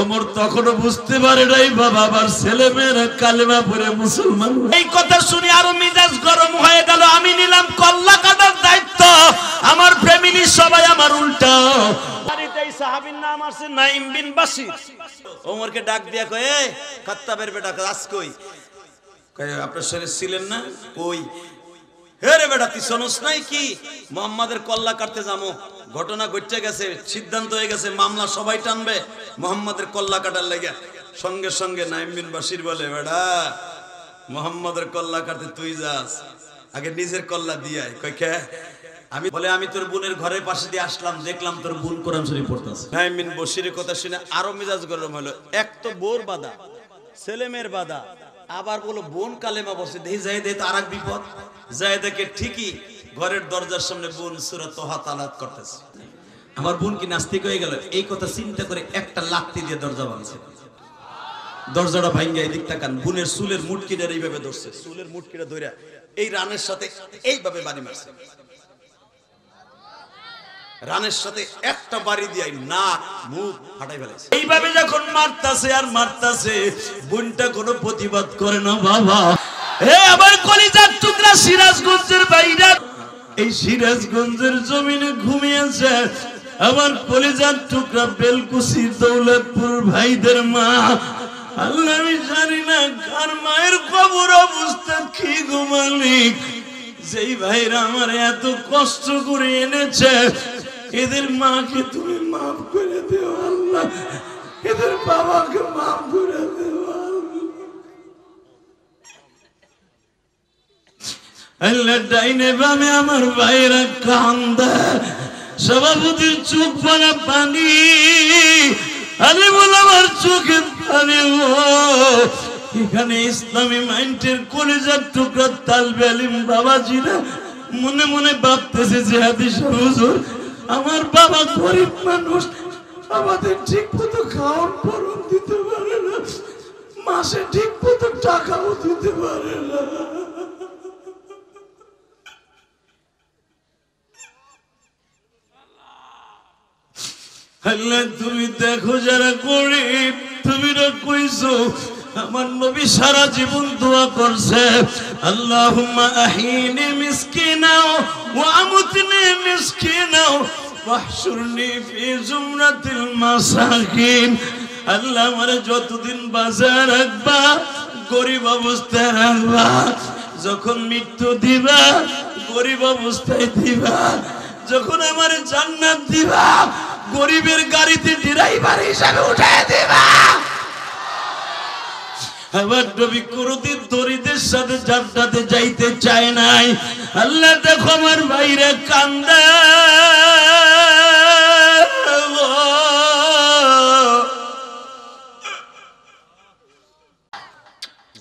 ওমর তখনও বুঝতে পারে নাই বাবা আমার ছেলে মেয়েরা কালেমা পড়ে মুসলমান। এই কথা শুনে আরো মিজাজ গরম হয়ে গেল। আমি নিলাম কল্লা কাটার দায়িত্ব, আমার ফ্যামিলি সবাই আমার উল্টা। বাড়িতে এই সাহাবীর নাম আছে নাঈম বিন বাশির। ওমরকে ডাক দিয়া কয়, এই খাত্তাবের বেটা আজ কই? কয় আপনার সাথে ছিলেন না? কই? হে রে বেটা তুই শোনস নাই কি মুহাম্মাদের কল্লা কাটতে যাবো, ঘটনা ঘটে গেছে, সিদ্ধান্ত হয়ে গেছে, মামলা সবাই টানবে মুহাম্মাদের কল্লা কাটার লাগে। সঙ্গে সঙ্গে নাঈম বিন বাশির বলে, বেটা মুহাম্মাদের কল্লা কাটতে তুই যাস, আগে নিজের কল্লা দিয়ে আয়। কয় কে? আমি বলে আমি তোর বোনের ঘরের পাশে দিয়ে আসলাম, দেখলাম তোর বোন কোরআন শরীফ পড়তেছে। নাঈম বিন বাশিরের কথা শুনে আরো মেজাজ গরম হলো। এক তো বোর বাদা, ছেলে মেয়ের বাদা, আবার বলো বোন কালেমা পড়ছে। দেখি যাই দেখে তো আর এক বিপদ। যাই দেখে ঠিকই ঘরের দরজার সামনে বোন সূরা তোহা তালাওয়াত করতেছে। আমার বোন কি নাস্তিক হয়ে গেল? এই কথা চিন্তা করে একটা লাত্তি দিয়ে দরজা ভাঙছে। দরজাটা ভাঙ্গা এদিক তাকান, বোনের চুলের মুটকিটা এইভাবে ধরছে, চুলের মুটকিটা ধরে এই রানের সাথে এইভাবে বাড়ি মারছে। রানের সাথে একটা বাড়ি দিয়ে নাক মুখ ফাটাই ফেলেছে। এইভাবে যখন মারতাছে আর মারতাছে, বোনটা কোনো প্রতিবাদ করে না। বাবা হে আমার কলিজার টুকরা সিরাজগঞ্জের বাইরা, এই সিরাজগঞ্জের জমিনে ঘুমিয়েছে আমার কলিজার টুকরা বেলকুচি দৌলতপুর ভাইদের মা। আল্লাহ আমি জানি না কার মায়ের কবর অবস্থা কি গো মালিক। যেই ভাইরা আমার এত কষ্ট করে এনেছে, এদের মাকে তুমি মাফ করে দেও আল্লাহ, এদের বাবাকে মাফ করে দেও আল্লাহ। ডাইনে বামে আমার ভাইরা কান্দে, সভাপতির চোখ ভরা পানি, আরে বল আমার চোখে পানি। এখানে ইসলামী মাইন্ডের কলেজার টুকরা তালবে আলিম বাবাজিরা মনে মনে ভাবতেছে যে হাদিস হুজুর আমার বাবা গরিব মানুষ, আমাদের ঠিক মতো খাওয়ার পরম দিতে পারে না, মাসে ঠিক মতো টাকাও দিতে পারে না। আল্লাহ তুমি দেখো যারা গরিব, তুমি না কইছো আমার নবী সারা জীবন দোয়া করছে, আল্লাহুম্মা আহিনি মিসকিনা ওয়া আমুতনি মিসকিনা ওয়াহশুরনি ফি জুমরাতিল মাসাকিন। আল্লাহ আমারে যতদিন বাঁচায় রাখবা গরিব অবস্থায় রাখবা, যখন মৃত্যু দিবা গরিব অবস্থায় দিবা, যখন আমারে জান্নাত দিবা গরিবের গাড়িতে ড্রাইভার হিসাবে উঠায় দিবা। আমার নবী কোনদিন দরিদ্রের সাথে জান্নাতে যাইতে চায় নাই। আল্লাহ দেখো আমার ভাইরা কান্দে,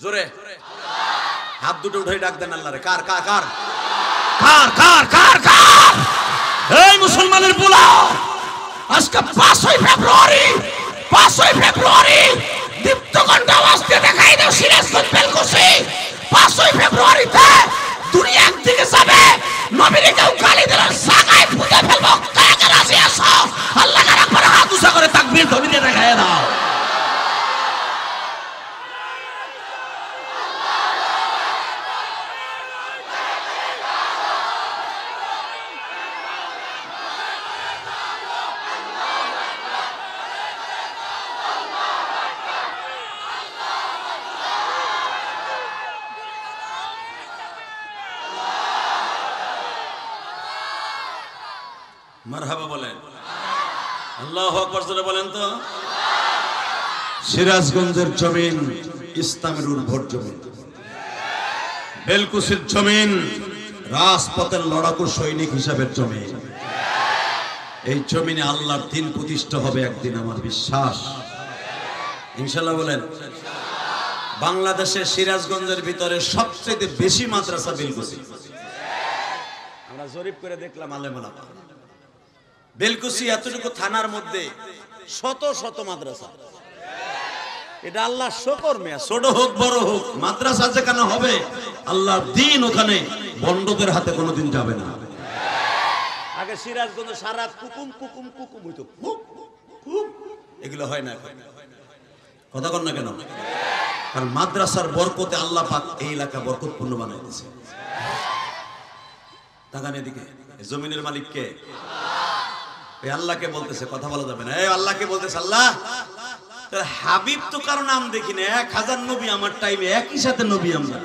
জোরে হাত দুটো উঠে ডাক দেন আল্লাহরে। কার কার কার কার কার কার কার? এই মুসলমানের বুলাও, আজকে 5ই ফেব্রুয়ারি, 5ই ফেব্রুয়ারি দীপ্তকণ্ঠ আওয়াজে দেখাই দাও সিরাজগঞ্জ বেলকুচি। 5ই ফেব্রুয়ারিতে দুনিয়া একদিকে যাবে, নবীর কেউ গালি দিলে সাগায় ফুটে ফেলবো। কারা কারা আছে আসো, আল্লাহকে একবার হাত উঁচা করে তাকবীর ধ্বনি দিয়ে দেখাই দাও। মারহাবা বলেন, আল্লাহু আকবার জোরে বলেন তো। সিরাজগঞ্জের জমিন ইসলামের উর্বর জমিন, বেলকুচির জমিন রাজপথের লড়াকু সৈনিক হিসাবে জমিন। এই জমিনে আল্লাহর দ্বীন প্রতিষ্ঠা হবে একদিন, আমার বিশ্বাস ইনশাআল্লাহ বলেন। বাংলাদেশের সিরাজগঞ্জের ভিতরে সবচেয়ে বেশি মাদ্রাসা বেলকুচি। আমরা জরিপ করে দেখলাম আলেমালামা, বেলকুচি এতটুকু থানার মধ্যে শত শত মাদ্রাসা। এটা আল্লাহ শুকর মিয়া, ছোট হোক বড় হোক মাদ্রাসা যেখানে হবে আল্লাহর দ্বীন ওখানে বন্ডদের হাতে কোনোদিন যাবে না। আগে আগে সিরাজগঞ্জ সারা কুকুম কুকুম কুকুম হইতো, এগুলো হয় না। কথা কন না কেন? কারণ মাদ্রাসার বরকতে আল্লাহ পাক এই এলাকা বরকতপূর্ণ বানাই দিয়েছে। তাকান এদিকে, জমিনের মালিক কে? এই আল্লাহকে বলতেছে, কথা বলা যাবে না। এই আল্লাহকে বলতেছে, আল্লাহ হাবিব তো কারো নাম দেখি না, 1000 নবী আমার টাইমে একই সাথে নবী আমরা,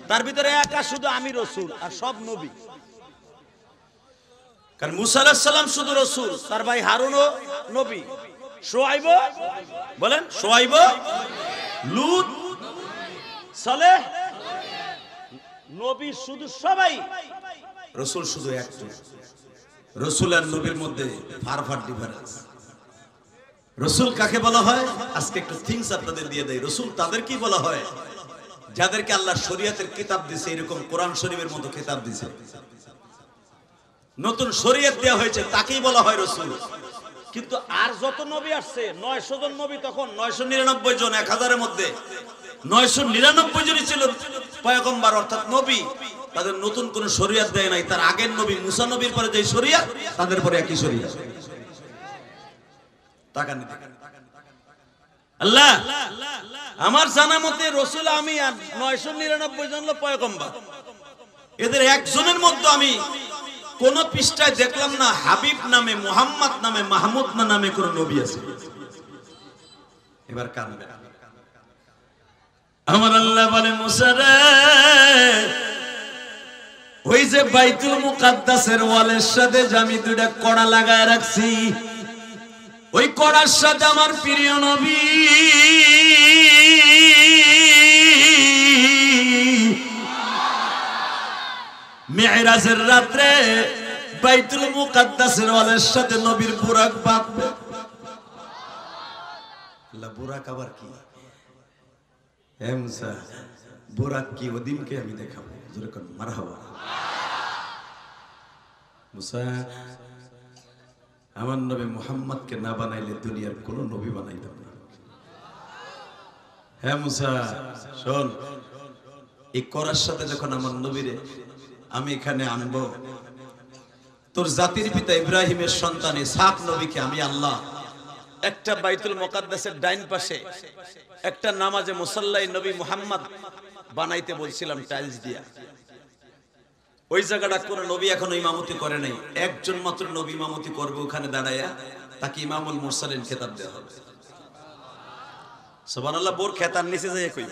তার ভিতরে একা শুধু আমি রসুল আর সব নবী। কারণ মুসা আলাইহিস সালাম শুধু রসুল, তার ভাই হারুনও নবী, শুআয়ব বলেন, শুআয়ব, লূত, সালেহ নবী শুধু সবাই, রসুল শুধু একজন। রসুল আর নবীর মধ্যে ফার ডিফারেন্স। রসুল কাকে বলা হয়? আজকে একটু থিংস আপনাদের দিয়ে দেয়। রসুল তাদেরকেই বলা হয় যাদেরকে আল্লাহ শরীয়তের কিতাব দিয়েছে, এরকম কোরআন শরীফের মতো কিতাব দিয়েছে, নতুন শরীয়ত দেওয়া হয়েছে, তাকেই বলা হয় রসুল। কিন্তু আর যত নবী আসছে, 900 জন নবী, তখন 999 জন, 1000 এর মধ্যে 999 জনই ছিল পয়গম্বর অর্থাৎ নবী। তাদের নতুন কোন শরীয়ত দেয় নাই। তার আগের নবী মুসা নবীর পরে যে শরীয়ত, তাদের পরে একই শরীয়ত। আল্লাহ আমার জানা মতে রসুল আমি আর 999 জন হলো পয়গম্বর। এদের একজনের মধ্যে আমি কোন পৃষ্ঠায় দেখলাম না হাবিব নামে, মুহাম্মদ নামে, মাহমুদ নামে কোন নবী আছে। এবার কানবে। আমার আল্লাহ বলে, মুসা রে, ওই যে বাইতুল মুকাদ্দাসের ওয়ালের সাথে আমি দুইটা কড়া লাগায় রাখছি, ওই কড়ার সাথে আমার প্রিয় নবী মিরাজের রাত্রে বাইতুল মুকাদ্দাসের ওয়ালের সাথে নবীর বুরাক বাঁধবে। আল্লাহ বুরাক আবার কি? হে মুসা, বুরাক কি ওদিনকে আমি দেখাবো। জোরে কোন মারহাবা। মুসা, আমার নবী মুহাম্মদকে না বানাইলে দুনিয়ার কোন নবী বানাইতাম না। হে মুসা শোন, এই করার সাথে যখন আমার নবীরে আমি এখানে আনবো, তোর জাতির পিতা ইব্রাহিমের সন্তান ইসহাক নবীকে আমি আল্লাহ একটা বাইতুল মুকাদ্দাসের ডাইন পাশে একটা নামাজে মুসাল্লাই নবী মুহাম্মদ বানাইতে বলছিলাম টাইলস দিয়া। ওই জায়গাটা কোন নবী এখনো ইমামতি করে নাই। একজন মাত্র নবী ইমামতি করবে ওখানে দাঁড়ায়া, তাকে ইমামুল মুরসালিন খেতাব দেওয়া হবে। সুবহানাল্লাহ। বোর খেতার নিচে যায় কই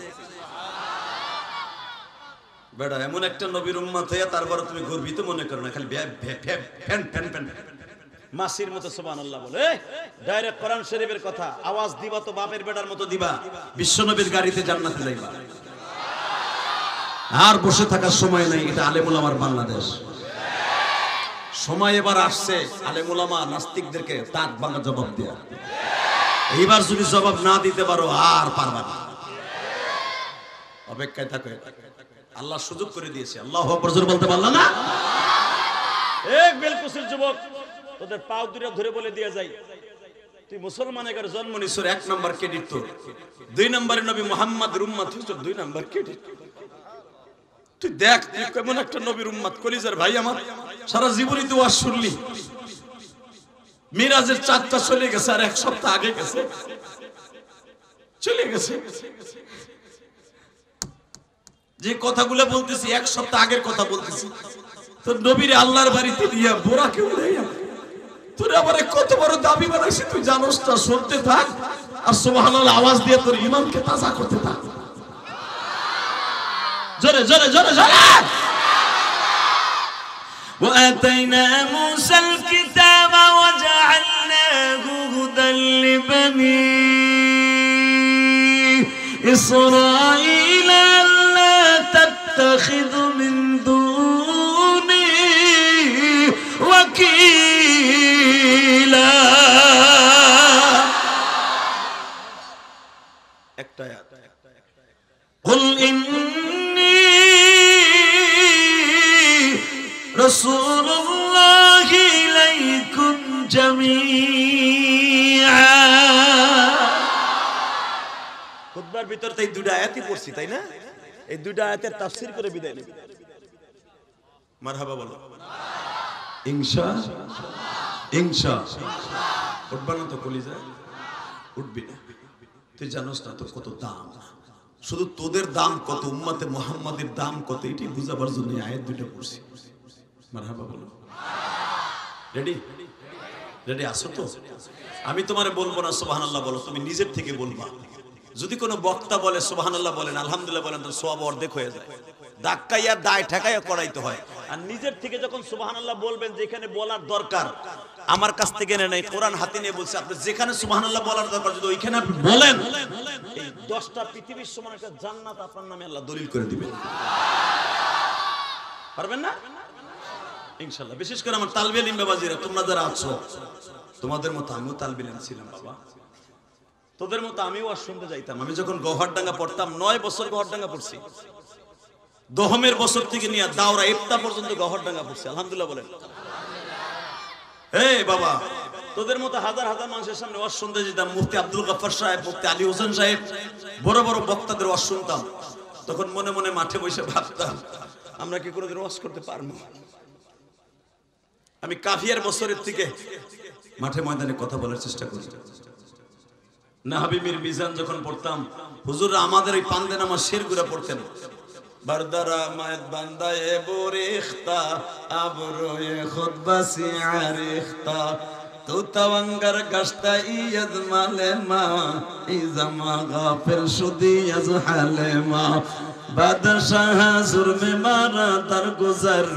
বেটা, এমন একটা নবীর উম্মত হইয়া তারপর তুমি গর্বিত মনে করো না, খালি ফ্যান ফ্যান ফ্যান মাসির মতো সুবহানাল্লাহ বলে। ডাইরেক্ট কোরআন শরীফের কথা, আওয়াজ দিবা তো বাপের বেটার মতো দিবা, বিশ্বনবীর গাড়িতে জান্নাতে যাইবা। আর বসে থাকার সময় নাই। এটা আলেম উলামার বাংলাদেশ। সময় এবার আসছে আলেম উলামা নাস্তিকদেরকে তাক ভাঙা জবাব দেয়া। এইবার যদি জবাব না দিতে পারো আর পারবা না, অপেক্ষায় থাকো। আল্লাহ সুযোগ করে দিয়েছে। আল্লাহু আকবার জোরে বলতে পারলা না? এক বেলকুসির যুবক, তোদের পাও দুইটা ধরে বলে দিয়ে যাই, তুই মুসলমানের ঘরে জন্ম নিছর, 1 নাম্বার ক্রেডিট তোর। 2 নম্বরে নবী মুহাম্মদের উম্মত হইছ, 2 নাম্বার ক্রেডিট। তুই দেখ তুই কেমন একটা নবীর উম্মত। কলিজার ভাই আমার, সারা জীবনই তো ওয়াজ শুনলি, মিরাজের 4টা চলে গেছে আর 1 সপ্তাহ আগে গেছে, চলে গেছে। যে কথাগুলো বলতেছি 1 সপ্তাহ আগের কথা বলতেছি। তো নবীর আল্লাহর বাড়িতে দিয়া বোরাকে উড়াইয়া তোর আবার কত বড় দাবি বানাইছিস তুই জানোস না। শুনতে থাক আর সুবহানাল্লাহ আওয়াজ দিয়ে তোর ইমানকে তাজা করতে থাক। জোরে জোরে জোরে জোরে। وآتينا موسى الكتاب وجعلناه هدى لبني إسرائيل ألا تتخذوا من دوني وكيلا. قل إني رسول الله إليكم جميعا. খুতবার ভিতর তাই দুটো আয়াতই পড়ছি, তাই না? এই দুটো আয়াতের তাফসীর করে বিদায় নেব। মারহাবা বলো। ইনশা উঠবা না তো কলিজা? উঠবি না। তুই জানোস না তোর কত দাম, শুধু তোদের দাম কত, উম্মতে মুহাম্মাদের দাম কত, এটি বুঝাবার জন্য আয়াত দুটো পড়ছি। মারহাবা বলো। রেডি? রেডি আসো তো? আমি তোমারে বলবো না সুবহানাল্লাহ বলো, তুমি নিজের থেকে বলবা। যদি কোনো বক্তা বলে সুবহানাল্লাহ বলেন, আলহামদুলিল্লাহ বলেন, তো সওয়াব অর্ধেক হয়ে যায়। ধাক্কাইয়া দায় ঠেকাইয়া করাইতে হয়। আর নিজের থেকে যখন সুবহানাল্লাহ বলবেন, যেখানে বলার দরকার, আমার কাছ থেকে নেই, কোরআন হাতে নিয়ে বলছে, আপনি যেখানে সুবহানাল্লাহ বলার দরকার যদি ওইখানে আপনি বলেন, এই 10টা পৃথিবীর সমান একটা জান্নাত আপনার নামে আল্লাহ দলিল করে দিবেন। পারবেন না? ইনশাআল্লাহ। বিশেষ করে আমার তালবে ইলম বাবাজিরা, তোমরা যারা আছো, তোমাদের মতো আমিও তালবে ইলম ছিলাম বাবা। তোদের মতো আমিও আর শুনতে যাইতাম। আমি যখন গহরডাঙ্গা পড়তাম, 9 বছর গহরডাঙ্গা পড়ছি। দহমের বছর থেকে নিয়ে দাওরা ইফতা পর্যন্ত গহরডাঙ্গা পড়ছি। আলহামদুলিল্লাহ বলেন। এই বাবা, তোদের মতো হাজার হাজার মানুষের সামনে ওয়াজ শুনতে যেতাম। মুফতি আব্দুল গফফার সাহেব, মুফতি আলী হোসেন সাহেব, বড় বড় বক্তাদের ওয়াজ শুনতাম। তখন মনে মনে মাঠে বসে ভাবতাম, আমরা কি কোনোদিন ওয়াজ করতে পারবো? আমি কাফিয়ার বছরের থেকে মাঠে ময়দানে কথা বলার চেষ্টা করি। নাহাবি মির মিজান যখন পড়তাম, হুজুররা আমাদের এই পান্দে নামাজ শেরগুলা পড়তেন। বারদারা মায়ের বান্দায়ে বরিখতা আবরোয়ে খুদবাসি আরিখতা তো তাওয়াঙ্গার গাছটা ইয়াদ মালে মা ইজামা গাফিল সুদি আজ হালে মা বাদশাহ জুরমে মারা তার গুজার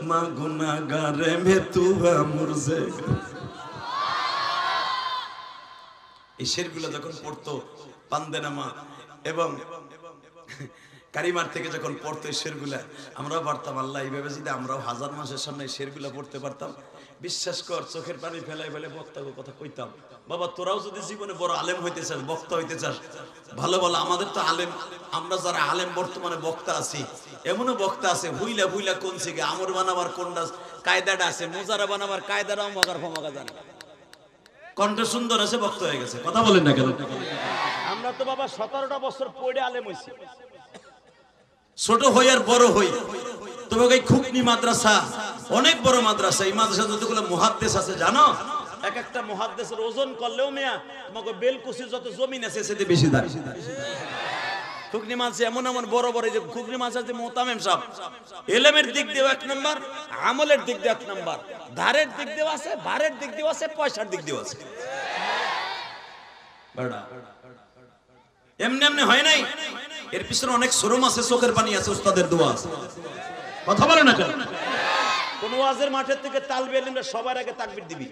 মা গুনাহগারে মে তুবা মুরজে। এই শেরগুলো যখন পড়তো পান্দে নামা এবং কারিমার থেকে যখন পড়তো এই শেরগুলা, আমরাও পারতাম। আল্লাহ, এইভাবে যদি আমরাও হাজার মানুষের সামনে শেরগুলা পড়তে পারতাম, বিশ্বাস কর চোখের পানি ফেলাই ফেলে বক্তাকে কথা কইতাম। বাবা, তোরাও যদি জীবনে বড় আলেম হইতে চাস, বক্তা হইতে চাস, ভালো ভালো, আমাদের তো আলেম, আমরা যারা আলেম বর্তমানে বক্তা আছি, এমনও বক্তা আছে হুইলা হুইলা কোন থেকে আমর বানাবার কোনটা কায়দাটা আছে, মোজারা বানাবার কায়দাটাও মগার ফমগা জানে। কণ্ঠ সুন্দর আছে, বক্তা হয়ে গেছে। কথা বলেন না কেন? আমরা তো বাবা 17টা বছর পড়ে আলেম হইছি। ছোট হই আর বড় হই, তবে এই খুকনি মাদ্রাসা অনেক বড় মাদ্রাসা। এই মাদ্রাসা যতগুলো মুহাদ্দিস আছে জানো, এক একটা মুহাদ্দিসের ওজন করলেও মিয়া তোমাকে বেলকুচি যত জমিন আছে সেটা বেশি দাম। খুকনি মাছ এমন এমন বড় বড়, যে খুকনি মাছ আছে মোতামেম সাহেব, ইলমের দিক দিয়ে 1 নাম্বার, আমলের দিক দিয়ে 1 নাম্বার, ধারের দিক দিয়ে আছে, ভারের দিক দিয়ে আছে, পয়সার দিক দিয়ে আছে। বড়া এমনি এমনি হয় নাই, এর পিছনে অনেক শরম আছে, চোখের পানি আছে, উস্তাদের দোয়া আছে। কথা বলে না কেন? কোন ওয়াজের মাঠের থেকে তালবে ইলমরা সবার আগে তাকবীর দিবি।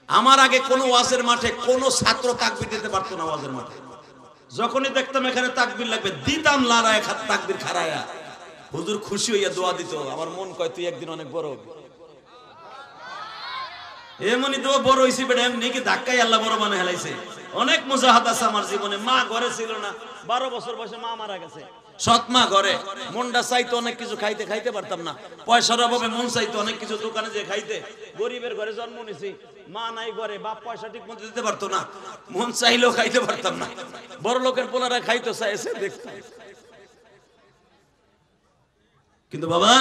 আমার আগে কোন ওয়াজের মাঠে কোন ছাত্র তাকবীর দিতে পারতো না। ওয়াজের মাঠে যখনই দেখতাম এখানে তাকবীর লাগবে, দিতাম লড়াই খাত তাকবীর খাড়ায়া। হুজুর খুশি হইয়া দোয়া দিত। আমার মন কয় তুই একদিন অনেক বড় হবি। এমনি তো বড় হইছি বেটা, এমনি কি ধাক্কাই আল্লাহ বড় বানায় হেলাইছে। অনেক মুজাহাদ আছে আমার জীবনে। মা ঘরে ছিল না, 12 বছর বয়সে মা মারা গেছে। সৎ মা ঘরে, মনটা চাইতো অনেক কিছু খাইতে, খাইতে পারতাম না। পয়সার অভাবে মন চাইতো অনেক কিছু দোকানে যে খাইতে। গরিবের ঘরে জন্ম নিয়েছি, মা নাই ঘরে, বাপ পয়সা ঠিক মতো দিতে পারতো না, মন চাইলেও খাইতে পারতাম না। বড় লোকের পোলারা খাইতো, চাইছে দেখতাম। কিন্তু বাবা,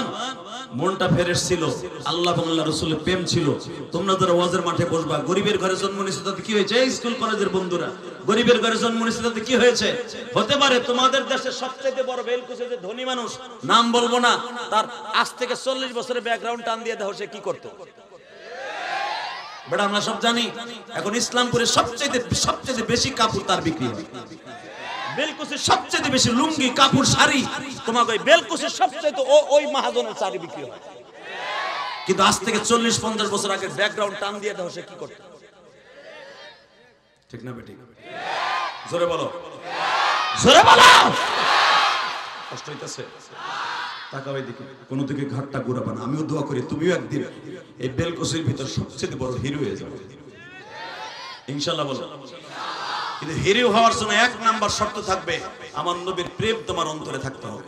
মনটা ফ্রেশ ছিল, আল্লাহ এবং আল্লাহ রাসূলের প্রেম ছিল। তোমরা যারা ওয়াজের মাঠে বসবা, গরিবের ঘরে জন্ম নিয়েছে তাতে কি হয়েছে? স্কুল কলেজের বন্ধুরা, গরিবের ঘরে জন্ম নিয়েছে তাতে কি হয়েছে? হতে পারে তোমাদের দেশের সবচেয়ে বড় বেলকুচে যে ধনী মানুষ, নাম বলবো না, তার আজ থেকে 40 বছরের ব্যাকগ্রাউন্ড টান দিয়ে দাও, সে কি করতো? বেটা আমরা সব জানি, এখন ইসলামপুরে সবচেয়ে বেশি কাপড় তার বিক্রি হয়। বেলকুচির সবচেয়ে বেশি লুঙ্গি, কাপড়, শাড়ি তোমাকে ওই বেলকুচির সবচেয়ে ওই মাহাজনের শাড়ি বিক্রি হয়। কিন্তু আজ থেকে 40-50 বছর আগে ব্যাকগ্রাউন্ড টান দিয়ে দাও, সে কি করত? ঠিক না বেটি? জোরে বলো, জোরে বলো। কষ্ট হইতাছে? তাকাও এদিকে, কোন দিকে ঘাটটা ঘুরাবা না। আমিও দোয়া করি তুমিও একদিন এই বেলকুচির ভিতর সবচেয়ে বড় হিরো হয়ে যাবে ইনশাআল্লাহ। বলো। কিন্তু হিরো হওয়ার জন্য 1 নাম্বার শর্ত থাকবে, আমার নবীর প্রেম তোমার অন্তরে থাকতে হবে।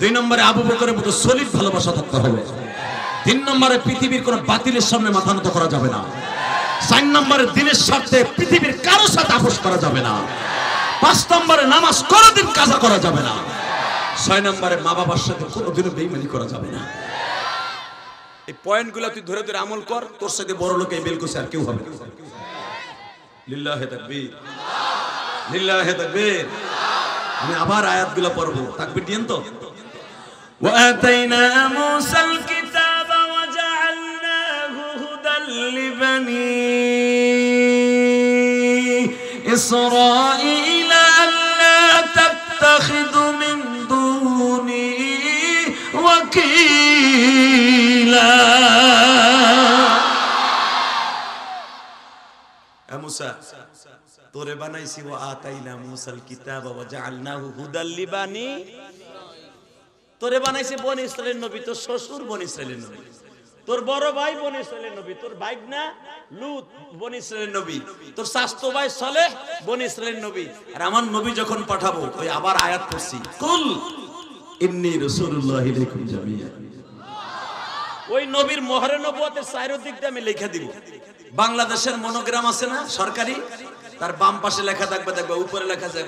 2 নম্বরে আবু বকরের মতো সলিড ভালোবাসা থাকতে হবে। 3 নম্বরে পৃথিবীর কোন বাতিলের সামনে মাথা নত করা যাবে না। 4 নম্বরে দিনের স্বার্থে পৃথিবীর কারো সাথে আপোষ করা যাবে না। 5 নম্বরে নামাজ কোনোদিন কাজা করা যাবে না। 6 নম্বরে মা বাবার সাথে কোনোদিনও বেঈমানি করা যাবে না। এই পয়েন্টগুলো তুই ধরে ধরে আমল কর, তোর সাথে বড় লোক এই বেলকুচি আর কেউ হবে না। লিল্লাহি তাকবীর। লিল্লাহি তাকবীর। আমি আবার আয়াতগুলো পড়ব, তাকবীর দিয়েন তো। وآتينا موسى الكتاب وجعلناه هدى لبني إسرائيل ألا تتخذوا من دوني وكيلا মুসা তোরে বানাইছি ওয়া আতাইনা মুসাল কিতাব ওয়া জাআলনাহু হুদাল লিবানি। তোরে বানাইছি বনি ইসরাইলের নবী, তোর শ্বশুর বনি ইসরাইলের নবী, তোর বড় ভাই বনি ইসরাইলের নবী, তোর ভাইগনা লূত বনি ইসরাইলের নবী, তোর শাস্তো ভাই সালেহ বনি ইসরাইলের নবী। আর আমার নবী যখন পাঠাবো ওই আবার আয়াত পড়ছি, কুল ইন্নী রাসূলুল্লাহি ইলাইকুম জামিয়া। ওই নবীর মোহরে নবুয়তের চারিদিক দিয়ে আমি লেখা দিব। বাংলাদেশের মনোগ্রাম আছে না সরকারি, তার বাম পাশে লেখা থাকবে, দেখবে উপরে লেখা আছে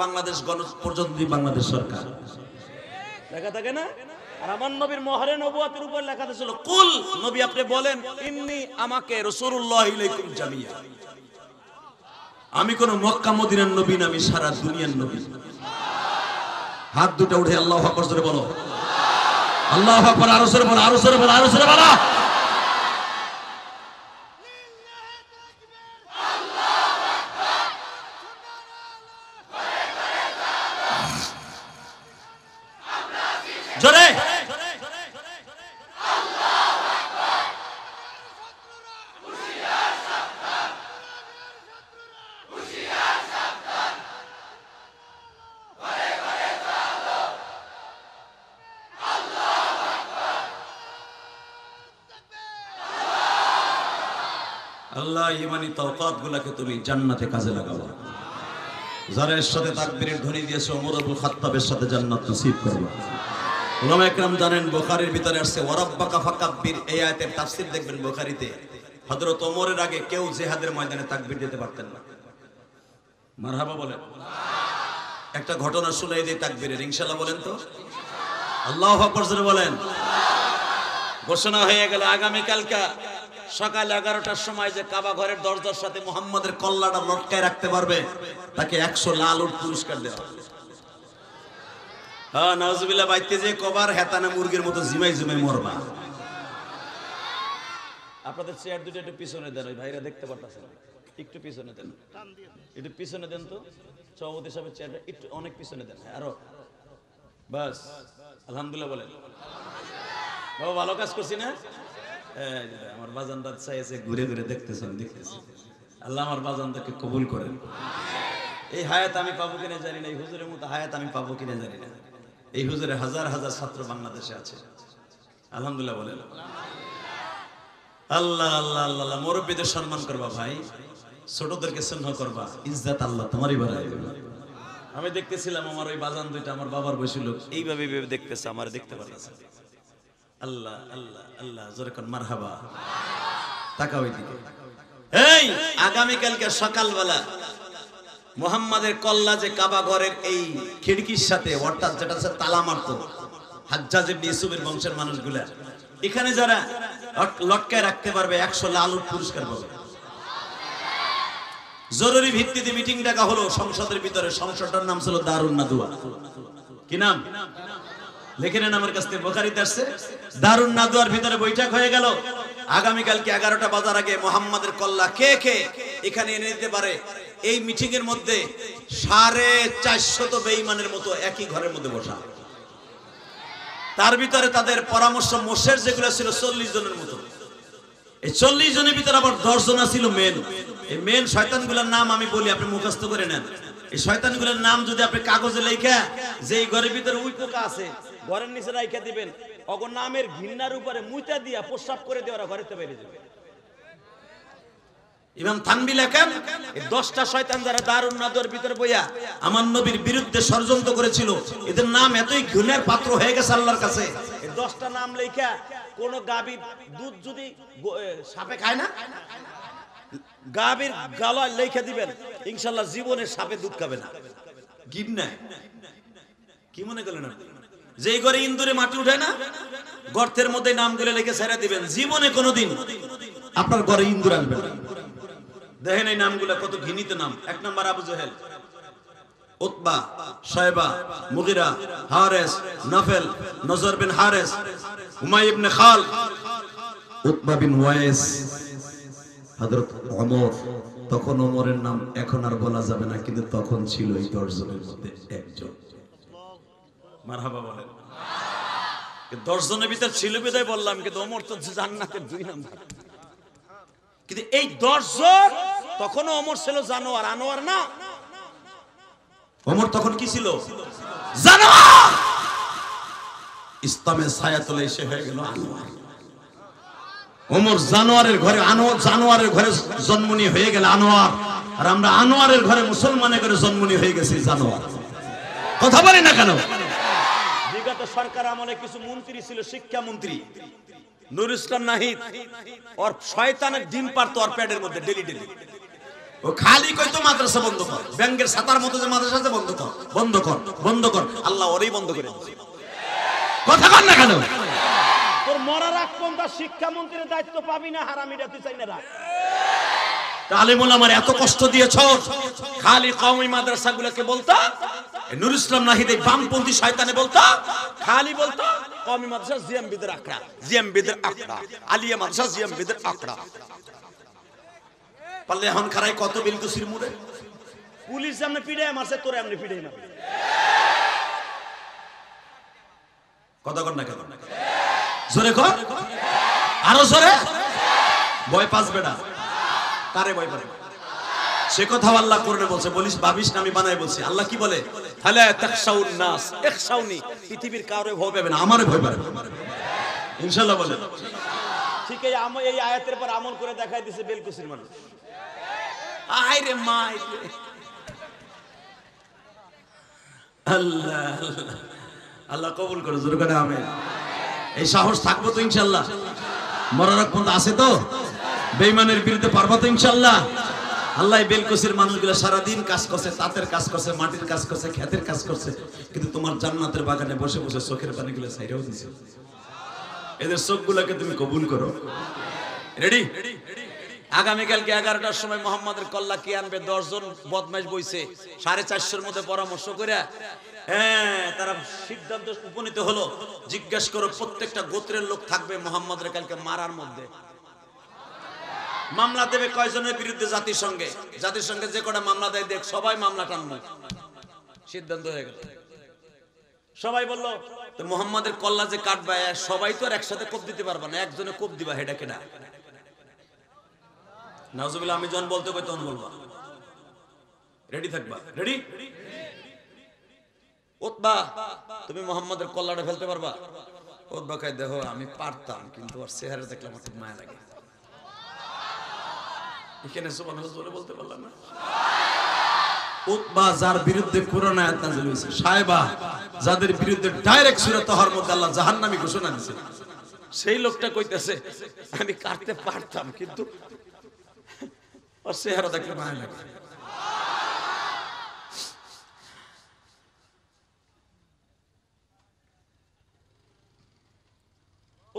বাংলাদেশ গণপ্রজাতন্ত্রী বাংলাদেশ সরকার, লেখা থাকে না? আর আমার নবীর মোহরে নবুয়তের উপর লেখা ছিল কুল, নবী আপনি বলেন ইন্নী আমাকে রাসূলুল্লাহি ইলাইকুম জামিয়া। আমি কোন মক্কা মদিনার নবী না, আমি সারা দুনিয়ার নবী। হাত দুটো উঠে আল্লাহু আকবার জোরে বলো, আল্লাহু আকবার, আরো জোরে বলো, আরো জোরে বলো, আরো জোরে বলো। জোরে আল্লাহ ইমানি তাওকাত গুলাকে তুমি জান্নাতে কাজে লাগাও। যারা এর সাথে তাকবীরের ধ্বনি দিয়েছে ওমর আবুল খাত্তাবের সাথে জান্নাত নসিব করবে। উলামা ইকরাম জানেন বুখারীর ভিতরে আসছে ওয়ারাব্বাকা ফাকাব্বির, এই আয়াতের তাফসীর দেখবেন বুখারীতে। হযরত ওমরের আগে কেউ জিহাদের ময়দানে তাকবীর দিতে পারতেন না। মারহাবা বলেন। একটা ঘটনা শুনাই দেই তাকবীরের, ইনশাআল্লাহ বলেন তো। আল্লাহু আকবার জোরে বলেন। ঘোষণা হয়ে গেল আগামী কালকা সকাল 11টার সময় যে কাবা ঘরের দরজার সাথে মুহাম্মাদের কল্লাটা লটকায় রাখতে পারবে তাকে 100 লাল উট পুরস্কার দেওয়া হবে। হ্যাঁ নাউজুবিল্লাহ, বাইতে যে কবার হেতানা মুরগির মতো জিমাই জিমাই মরবা। আপনাদের চেয়ার দুটো একটু পিছনে দেন, ওই ভাইরা দেখতে পারতেছেন, একটু পিছনে দেন, একটু পিছনে দেন তো। সভাপতি সাহেবের চেয়ারটা একটু অনেক পিছনে দেন, আরো বাস। আলহামদুলিল্লাহ বলেন। বাবা ভালো কাজ করছি না? আমার বাজানটা চাইছে, ঘুরে ঘুরে দেখতেছেন, দেখতেছি। আল্লাহ আমার বাজানটাকে কবুল করেন। এই হায়াত আমি পাবো কিনা জানি না, এই হুজুরের মতো হায়াত আমি পাবো কিনা জানি না। এই হুজুরে হাজার হাজার ছাত্র বাংলাদেশে আছে। আলহামদুলিল্লাহ বলেন। আল্লাহ আল্লাহ আল্লাহ। মুরব্বীদের সম্মান করবা ভাই, ছোটদেরকে স্নেহ করবা, ইজ্জত আল্লাহ তোমারই বাড়ায় দেবে। আমি দেখতেছিলাম আমার ওই বাজান দুইটা আমার বাবার বয়সী লোক এইভাবে দেখতেছে, আমার দেখতে পারতেছে। আল্লাহ আল্লাহ আল্লাহ জোরে কোন মারহাবা। তাকাও ওইদিকে। এই আগামী কালকে সকালবেলা মুহাম্মাদের কল্লা যে কাবা ঘরের এই খিড়কির সাথে, অর্থাৎ যেটা আছে তালা মারতো হাজ্জাজ ইবনে ইউসুফের বংশের মানুষগুলা, এখানে যারা লটকায় রাখতে পারবে 100 লাল উট পুরস্কার পাবে। জরুরি ভিত্তিতে মিটিং ডাকা হলো সংসদের ভিতরে। সংসদটার নাম ছিল দারুন নাদুয়া। কি নাম? লিখে নেন আমার কাছ থেকে, বুখারীতে আসছে। দারুন নাদুয়ার ভিতরে বৈঠক হয়ে গেল। আগামী কালকে 11টা বাজার আগে মুহাম্মাদের কল্লা কে কে এখানে এনে দিতে পারে। এই মিটিং এর মধ্যে 450 বেঈমানের মতো একই ঘরের মধ্যে বসা। তার ভিতরে তাদের পরামর্শ মোশের যেগুলো ছিল 40 জনের মতো। এই 40 জনের ভিতরে আবার 10 জন ছিল মেন। এই মেন শয়তানগুলোর নাম আমি বলি, আপনি মুখস্থ করে নেন। এই শয়তানগুলোর নাম যদি আপনি কাগজে লেখা, যে এই ঘরের ভিতরে উই পোকা আছে ঘরের নিচে রাইখা দিবেন, অগর নামের ঘিন্নার উপরে মুইতা দিয়া প্রস্রাব করে দিয়ে ওরা ঘরেতে বেরিয়ে যাবে। ইমাম থানবী লেখেন এই 10টা শয়তান যারা দারুন নাদুয়ার ভিতরে বইয়া আমার নবীর বিরুদ্ধে ষড়যন্ত্র করেছিল, এদের নাম এতই ঘৃণার পাত্র হয়ে গেছে আল্লাহর কাছে। এই 10টা নাম লেখা কোন গাভীর দুধ যদি সাপে খায় না, গাভীর গলায় লেখা দিবেন, ইনশাআল্লাহ জীবনে সাপে দুধ খাবে না। গিবনা কি মনে করলেন আপনি? যেই ঘরে ইন্দুরে মাটি উঠে না, গর্তের মধ্যে নামগুলো লিখে ছেড়ে দিবেন, জীবনে কোনোদিন আপনার ঘরে ইন্দুর আসবে না। দেখেন এই নামগুলো কত ঘৃণিত নাম। 1 নম্বর আবু জেহেল, উতবা, শায়বা, মুগিরা, হারেস, নাফেল, নজর বিন হারেস, উমাই ইবনে খালদ, উতবা বিন ওয়াইস, হযরত ওমর। তখন ওমরের নাম এখন আর বলা যাবে না, কিন্তু তখন ছিল এই 10 জনের মধ্যে একজন। মারহাবা বলেন। 10 জনের ভিতর ছিল বিদায় বললাম, কিন্তু ওমর তো জান্নাতের 2 নাম্বার। কিন্তু এই 10 জন তখনও ওমর ছিল জানোয়ার, আনোয়ার না। ওমর তখন কি ছিল? জানোয়ার। ইসলামের ছায়াতলে এসে হয়ে গেল আনোয়ার। ওমর জানোয়ারের ঘরে, জানোয়ারের ঘরে জন্মনি হয়ে গেল আনোয়ার, আর আমরা আনোয়ারের ঘরে মুসলমানের ঘরে জন্মনি হয়ে গেছি জানোয়ার। কথা বলি না কেন? বিগত সরকার আমলে কিছু মন্ত্রী ছিল, শিক্ষা মন্ত্রী নুরুল ইসলাম নাহিদ, ওর শয়তানের ডিম পারতো ওর পেটের মধ্যে ডেলি ডেলি। ও খালি কইতো মাদ্রাসা বন্ধ কর, ব্যাংকের ছাতার মতো যে মাদ্রাসা আছে বন্ধ কর, বন্ধ কর, বন্ধ কর। আল্লাহ ওরই বন্ধ করে দিয়েছে। কথা কন না কেন? তোর মরার আগ পর্যন্ত শিক্ষামন্ত্রীর দায়িত্ব পাবি না, হারামিটা তুই চাই না রাখ। তালিমুল আমার এত কষ্ট দিয়েছ, খালি কওমি মাদ্রাসাগুলোকে বলতা, নুরুল ইসলাম নাহিদ এই বামপন্থী শয়তানে বলতা, খালি বলতা কওমি মাদ্রাসা জিএমবিদের আকড়া, জিএমবিদের আকড়া, আলিয়া মাদ্রাসা জিএমবিদের আকড়া। পারলে এখন খারাই কত বিলকুসির মুড়ে পুলিশ সামনে পিড়ে মারছে, তোরে এমনি পিড়ে মারবে। কথা কর না কেন? জোরে কর, আরো জোরে। ভয় পাস বেটা, কারে ভয় পাবে? সে কথা আল্লাহ কোরআনে বলছে, বলিস ভাবিস না আমি বানাই বলছি। আল্লাহ কি বলে? ফালা তাখশাউন নাস ইখশাউনি, পৃথিবীর কাউরে ভয় পাবে না, আমারে ভয় পাবে ইনশাআল্লাহ বলে। ঠিক আছে, আমি এই আয়াতের পর আমল করে দেখাই দিয়েছে বেলকুসির মানুষ। আইরে মাই আল্লাহ আল্লাহ কবুল করে, জোরে করে আমিন। এই সাহস থাকবো তো ইনশাআল্লাহ? মরার পর্যন্ত আছে তো? বেঈমানের বিরুদ্ধে পারবো তো ইনশাআল্লাহ? আল্লাহ বেলকুসির মানুষগুলো সারাদিন কাজ করছে, তাঁতের কাজ করছে, মাটির কাজ করছে, ক্ষেতের কাজ করছে, কিন্তু তোমার জান্নাতের বাগানে বসে বসে চোখের পানিগুলো ছাইরেও দিছে। এদের চোখগুলোকে তুমি কবুল করো। রেডি? আগামীকালকে 11টার সময় মোহাম্মদের কল্লা কি আনবে? 10 জন বদমাইশ বইছে, 450-এর মধ্যে পরামর্শ করে তারা সিদ্ধান্ত উপনীত হলো, জিজ্ঞাসা করো প্রত্যেকটা গোত্রের লোক থাকবে মোহাম্মদের কালকে মারার মধ্যে। মামলা দেবে কয়জনের বিরুদ্ধে? জাতিসংঘে। জাতিসংঘে যে কটা মামলা দেয় দেখ, সবাই মামলা টানবে। সিদ্ধান্ত হয়ে গেল। সবাই বলল তো মোহাম্মদের কল্লা যে কাটবে, সবাই তো আর একসাথে কোপ দিতে পারবে না, একজনে কোপ দিবা। হেডা কেডা? নাউজুবিল্লাহ। আমি যখন বলতে কই তখন বলবা, রেডি থাকবা। রেডি? উতবা, তুমি মোহাম্মদের কল্লাটা ফেলতে পারবা? উতবা কয়, দেখো আমি পারতাম, কিন্তু ওর চেহারা দেখলে আমার খুব মায়া লাগে। এখানে সুবহানাল্লাহ জোরে বলতে পারলাম না। উতবা যার বিরুদ্ধে কোরআন আয়াত নাযিল হয়েছে, শায়বা যাদের বিরুদ্ধে ডাইরেক্ট সূরা তাহার মধ্যে আল্লাহ জাহান্নামী ঘোষণা দিয়েছে, সেই লোকটা কইতেছে আমি কাটতে পারতাম, কিন্তু ওর চেহারা দেখলে মায়া লাগে।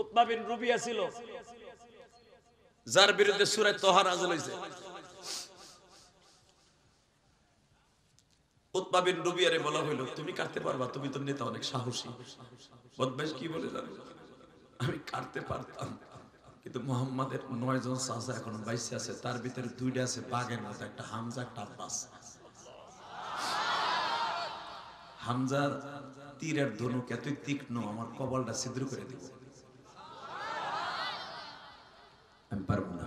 উতবা বিন রুবিয়া ছিল যার বিরুদ্ধে সূরা তাহা নাযিল হয়েছে। উতবা বিন রুবিয়ারে বলা হইল, তুমি কাটতে পারবা, তুমি তো নেতা, অনেক সাহসী। বদমাইশ কি বলে জানো? আমি কাটতে পারতাম, কিন্তু মুহাম্মাদের 9 জন চাচা এখনো বাইসে আছে, তার ভিতরে 2টা আছে বাঘের মতো, একটা হামজা, একটা আব্বাস। হামজার তীরের ধনুক এতই তীক্ষ্ণ, আমার কপালটা ছিদ্র করে দিব। আমি পারবো না।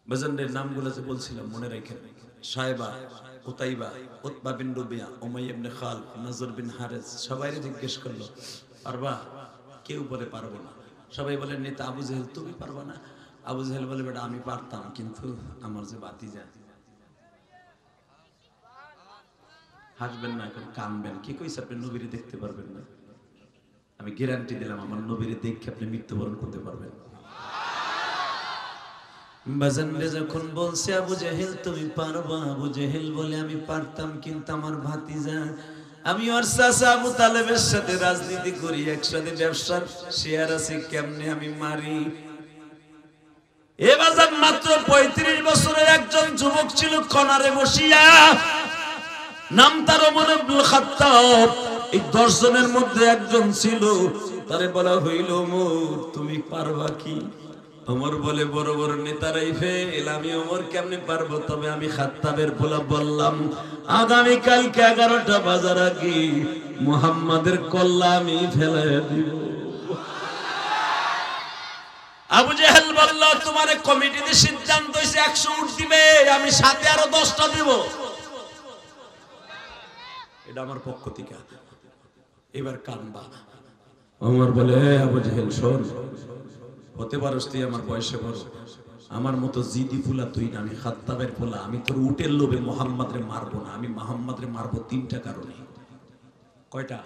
বাজানদের নামগুলো যে বলছিলাম মনে রাখেন, শায়বা, উতাইবা, উতবা বিন রুবিয়া, উমাইয়া ইবনে খালদ, নজর বিন হারেস। সবাইকে জিজ্ঞেস করলো পারবা? কেউ বলে পারবো না। সবাই বলে নেতা আবু জেহেল, তুমি পারবা না? আবু জেহেল বলে, বেটা আমি পারতাম, কিন্তু আমার যে ভাতিজা। হাসবেন না, এখন কানবেন। কি কইছে? আপনি নবীরে দেখতে পারবেন না? আমি গ্যারান্টি দিলাম, আমার নবীরে দেখে আপনি মৃত্যুবরণ করতে পারবেন। বাজানরে যখন বলছে আবু জেহেল তুমি পারবা, আবু জেহেল বলে আমি পারতাম, কিন্তু আমার ভাতিজা, আমি ওর চাচা আবু তালেবের সাথে রাজনীতি করি, একসাথে ব্যবসার শেয়ার আছে, কেমনে আমি মারি? এ বাজান মাত্র 35 বছরের একজন যুবক ছিল, কনারে বসিয়া নাম তার ওমর ইবনে খাত্তাব। এই 10 জনের মধ্যে একজন ছিল, তারে বলা হইল ওমর তুমি পারবা কি? ওমর বলে বড় বড় নেতারাই ফেল, আমি ওমর কেমনে পারবো? তবে আমি খাত্তাবের পোলা বললাম আগামী কালকে 11টা বাজার আগে মুহাম্মাদের কল্লা আমি ফেলে দিব। আবু জেহেল বলল তোমার কমিটিতে সিদ্ধান্ত হইছে 100 উট দিবে, আমি সাথে আরো 10টা দিব। এটা আমার পক্ষ থেকে, এবার কানবা। ওমর বলে আবু জেহেল শোন, হতে পারস তুই আমার বয়সে বড়, আমার মতো জিদি ফুলা তুই না, আমি খাত্তাবের ফুলা, আমি তোর উটের লোভে মুহাম্মাদরে মারবো না, আমি মুহাম্মাদরে মারবো 3টা কারণে। কয়টা?